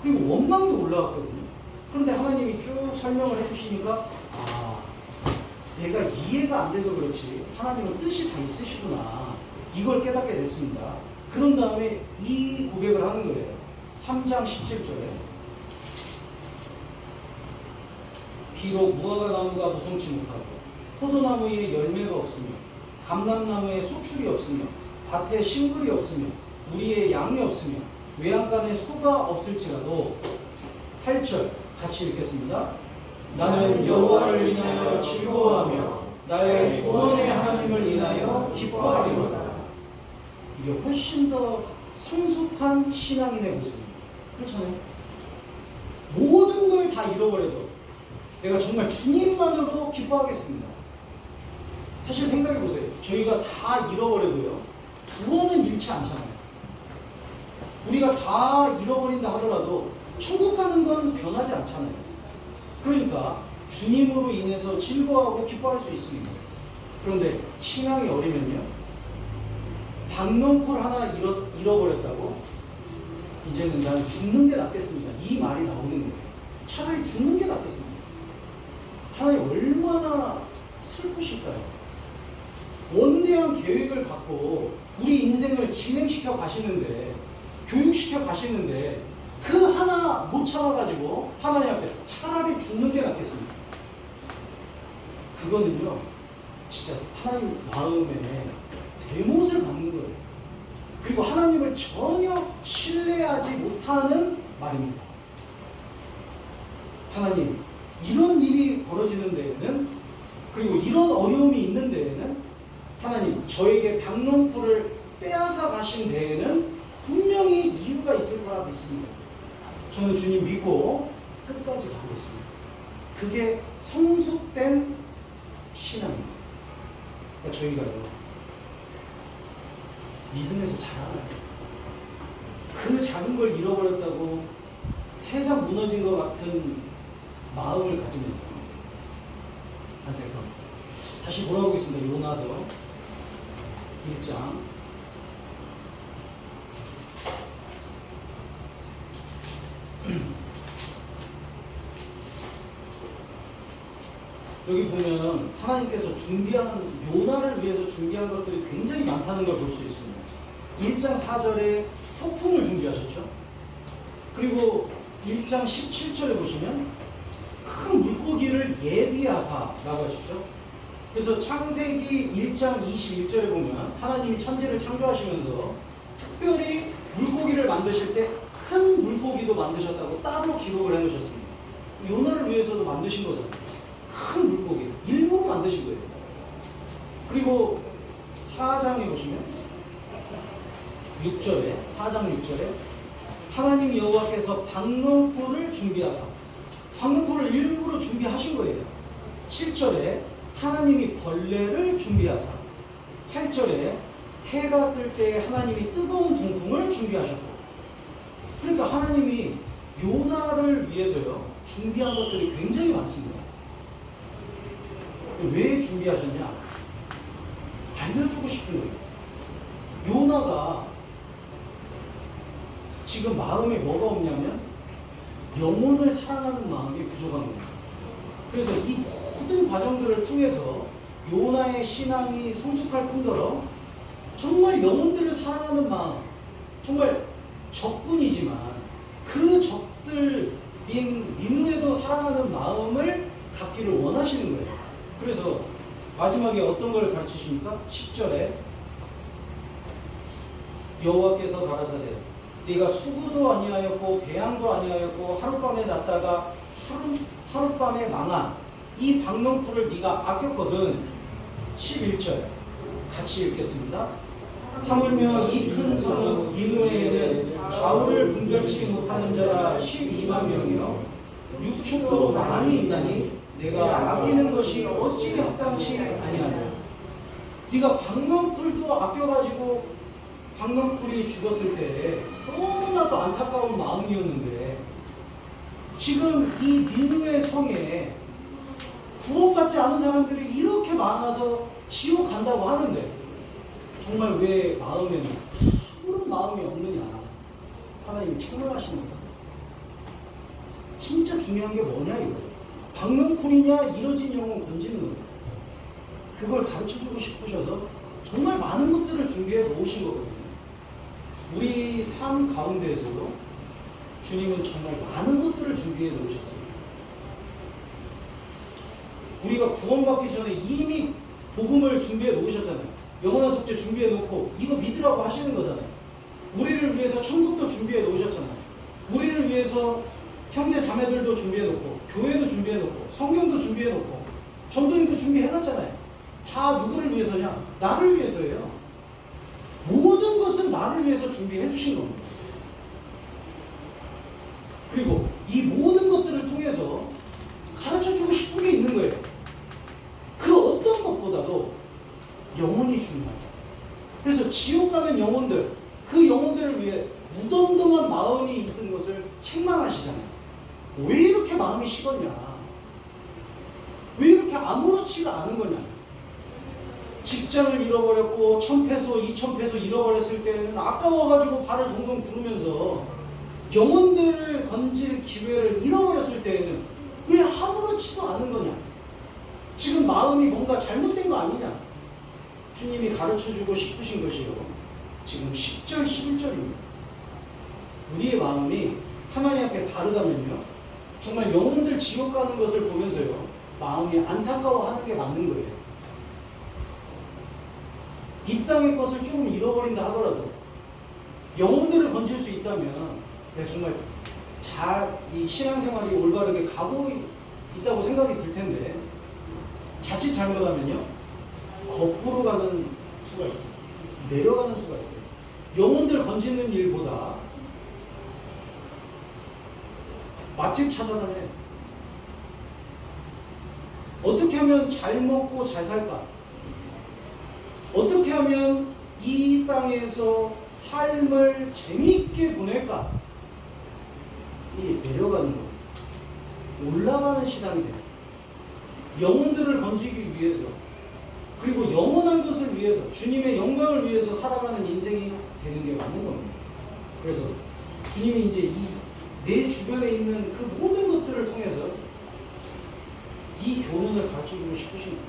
그리고 원망도 올라왔거든요. 그런데 하나님이 쭉 설명을 해주시니까 내가 이해가 안 돼서 그렇지 하나님은 뜻이 다 있으시구나. 이걸 깨닫게 됐습니다. 그런 다음에 이 고백을 하는 거예요. 3장 17절에 비록 무화과나무가 무성치 못하고 포도나무에 열매가 없으며 감람나무에 소출이 없으며 밭에 싱글이 없으며 우리의 양이 없으며 외양간에 소가 없을지라도 8절 같이 읽겠습니다. 나는 여호와를 인하여 즐거워하며 나의 구원의 하나님을 인하여 기뻐하리로다. 이게 훨씬 더 성숙한 신앙인의 모습입니다. 그렇잖아요. 모든 걸 다 잃어버려도 내가 정말 주님만으로 기뻐하겠습니다. 사실 생각해보세요. 저희가 다 잃어버려도요 구원은 잃지 않잖아요. 우리가 다 잃어버린다 하더라도 천국 가는 건 변하지 않잖아요. 그러니까 주님으로 인해서 즐거워하고 기뻐할 수 있습니다. 그런데 신앙이 어리면요 박넝쿨 하나 잃어버렸다고 이제는 나는 죽는 게 낫겠습니다. 이 말이 나오는 거예요. 차라리 죽는 게 낫겠습니다. 하나님 얼마나 슬프실까요? 원대한 계획을 갖고 우리 인생을 진행시켜 가시는데, 교육시켜 가시는데 그 하나 못 참아가지고 하나님 앞에 차라리 죽는 게 낫겠습니다. 그거는요 진짜 하나님 마음에 대못을 받는 거예요. 그리고 하나님을 전혀 신뢰하지 못하는 말입니다. 하나님, 이런 일이 벌어지는 데에는, 그리고 이런 어려움이 있는 데에는, 하나님 저에게 박농풀을 빼앗아 가신 데에는 분명히 이유가 있을 거라 믿습니다. 저는 주님 믿고 끝까지 가보겠습니다. 그게 성숙된 신앙입니다. 그러니까 저희가요 믿음에서 자라나요. 그 작은 걸 잃어버렸다고 세상 무너진 것 같은 마음을 가지면서 안될까? 다시 돌아오겠습니다. 요나서 1장. 여기 보면 하나님께서 준비한, 요나를 위해서 준비한 것들이 굉장히 많다는 걸 볼 수 있습니다. 1장 4절에 폭풍을 준비하셨죠. 그리고 1장 17절에 보시면 큰 물고기를 예비하사라고 하셨죠. 그래서 창세기 1장 21절에 보면 하나님이 천지를 창조하시면서 특별히 물고기를 만드실 때 큰 물고기도 만드셨다고 따로 기록을 해놓으셨습니다. 요나를 위해서도 만드신 거잖아요. 큰 물고기 일부러 만드신 거예요. 그리고 4장에 보시면 6절에 4장 6절에 하나님 여호와께서 박농풀을 준비하사, 박농풀을 일부러 준비하신 거예요. 7절에 하나님이 벌레를 준비하사, 8절에 해가 뜰 때 하나님이 뜨거운 동풍을 준비하셨고, 그러니까 하나님이 요나를 위해서요 준비한 것들이 굉장히 많습니다. 왜 준비하셨냐? 알려주고 싶은 거예요. 요나가 지금 마음에 뭐가 없냐면 영혼을 사랑하는 마음이 부족한 겁니다. 그래서 이 모든 과정들을 통해서 요나의 신앙이 성숙할 뿐더러 정말 영혼들을 사랑하는 마음, 정말 적군이지만 그 적들인 니느웨도 사랑하는 마음을 갖기를 원하시는 거예요. 그래서 마지막에 어떤 걸 가르치십니까? 10절에 여호와께서 가라사대 네가 수구도 아니하였고 배양도 아니하였고 하룻밤에 났다가 하룻밤에 망한 이 박농풀을 네가 아꼈거든. 11절 같이 읽겠습니다. 하물며 이 큰 성읍 니느웨에는 좌우를 분별치 못하는 자가 12만 명이요 육축도 많이 있나니 내가 아끼는 것이 어찌 합당치 아니하냐. 네가 박농풀도 아껴가지고 박농풀이 죽었을 때 너무나도 안타까운 마음이었는데 지금 이 니느웨 성에 구원받지 않은 사람들이 이렇게 많아서 지옥 간다고 하는데 정말 왜 마음에는 아무런 마음이 없느냐. 하나님이 책망하시는 거다. 진짜 중요한 게 뭐냐 이거예요. 박농풀이냐 이뤄진 영혼 건지는 거예요. 그걸 가르쳐주고 싶으셔서 정말 많은 것들을 준비해 놓으신 거거든요. 우리 삶 가운데에서도 주님은 정말 많은 것들을 준비해 놓으셨어요. 우리가 구원받기 전에 이미 복음을 준비해 놓으셨잖아요. 영원한 속죄 준비해 놓고 이거 믿으라고 하시는 거잖아요. 우리를 위해서 천국도 준비해 놓으셨잖아요. 우리를 위해서 형제 자매들도 준비해 놓고 교회도 주비해 놓고 성경도 준비해 놓고 전도인도 준비해 놨잖아요. 다 누구를 위해서냐? 나를 위해서예요. 모든 것은 나를 위해서 준비해 주신 겁니다. 그리고 이 모든 것들을 통해서 가르쳐 주고 싶은 게 있는 거예요. 그 어떤 것보다도 영혼이 중요하다. 그래서 지옥 가는 영혼들, 그 영혼들을 위해 무덤덤한 마음이 있던 것을 책망하시잖아요. 왜 이렇게 마음이 식었냐? 왜 이렇게 아무렇지가 않은 거냐? 직장을 잃어버렸고 1,000페소, 2,000페소 잃어버렸을 때는 아까워가지고 발을 동동 구르면서 영혼들을 건질 기회를 잃어버렸을 때에는 왜 아무렇지도 않은 거냐? 지금 마음이 뭔가 잘못된 거 아니냐? 주님이 가르쳐주고 싶으신 것이요. 지금 10절, 11절입니다. 우리의 마음이 하나님 앞에 바르다면요, 정말 영혼들 지옥 가는 것을 보면서요, 마음이 안타까워하는 게 맞는 거예요. 이 땅의 것을 조금 잃어버린다 하더라도 영혼들을 건질 수 있다면 내가 정말 이 신앙생활이 올바르게 가고 있다고 생각이 들 텐데, 자칫 잘못하면요, 거꾸로 가는 수가 있어요. 내려가는 수가 있어요. 영혼들 건지는 일보다 맛집 찾아다녀. 어떻게 하면 잘 먹고 잘 살까? 어떻게 하면 이 땅에서 삶을 재미있게 보낼까? 이 내려가는 거, 올라가는 신앙이 돼요. 영혼들을 건지기 위해서, 그리고 영원한 것을 위해서, 주님의 영광을 위해서 살아가는 인생이 되는 게 맞는 겁니다. 그래서 주님이 이제 내 주변에 있는 그 모든 것들을 통해서 이 교훈을 가르쳐주고 싶으십니다.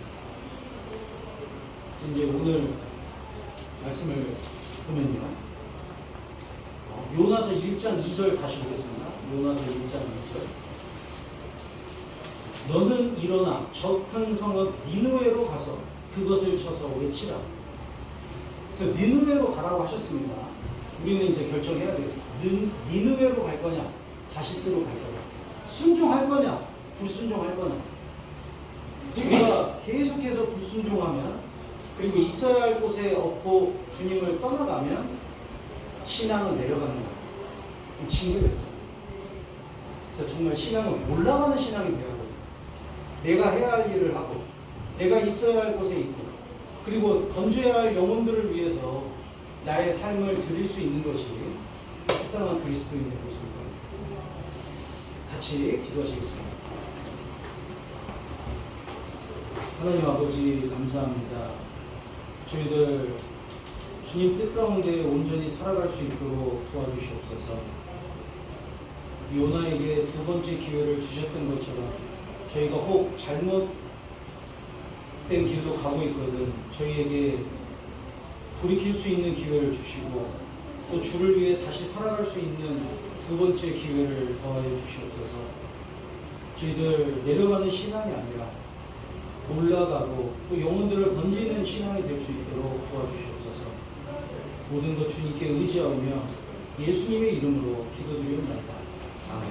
이제 오늘 말씀을 보면요, 요나서 1장 2절 다시 보겠습니다. 요나서 1장 2절. 너는 일어나 저 큰 성읍 니느웨로 가서 그것을 쳐서 외치라. 그래서 니느웨로 가라고 하셨습니다. 우리는 이제 결정해야 돼요. 니느웨로 갈 거냐, 다시스로 갈 거냐, 순종할 거냐, 불순종할 거냐. 우리가 계속해서 불순종하면, 그리고 있어야 할 곳에 없고 주님을 떠나가면 신앙은 내려가는 거예요. 징그럽죠. 그래서 정말 신앙은 올라가는 신앙이 되어야 돼요. 내가 해야 할 일을 하고, 내가 있어야 할 곳에 있고, 그리고 건져야 할 영혼들을 위해서 나의 삶을 드릴 수 있는 것이 합당한 그리스도인의 모습입니다. 같이 기도하시겠습니다. 하나님 아버지, 감사합니다. 저희들 주님 뜻 가운데 온전히 살아갈 수 있도록 도와주시옵소서. 요나에게 두 번째 기회를 주셨던 것처럼 저희가 혹 잘못된 길로 가고 있거든 저희에게 돌이킬 수 있는 기회를 주시고, 또 주를 위해 다시 살아갈 수 있는 두 번째 기회를 더하여 주시옵소서. 저희들 내려가는 신앙이 아니라 올라가고 또 영혼들을 건지는 신앙이 될 수 있도록 도와주시옵소서. 모든 것 주님께 의지하며 예수님의 이름으로 기도드리옵나이다. 아멘.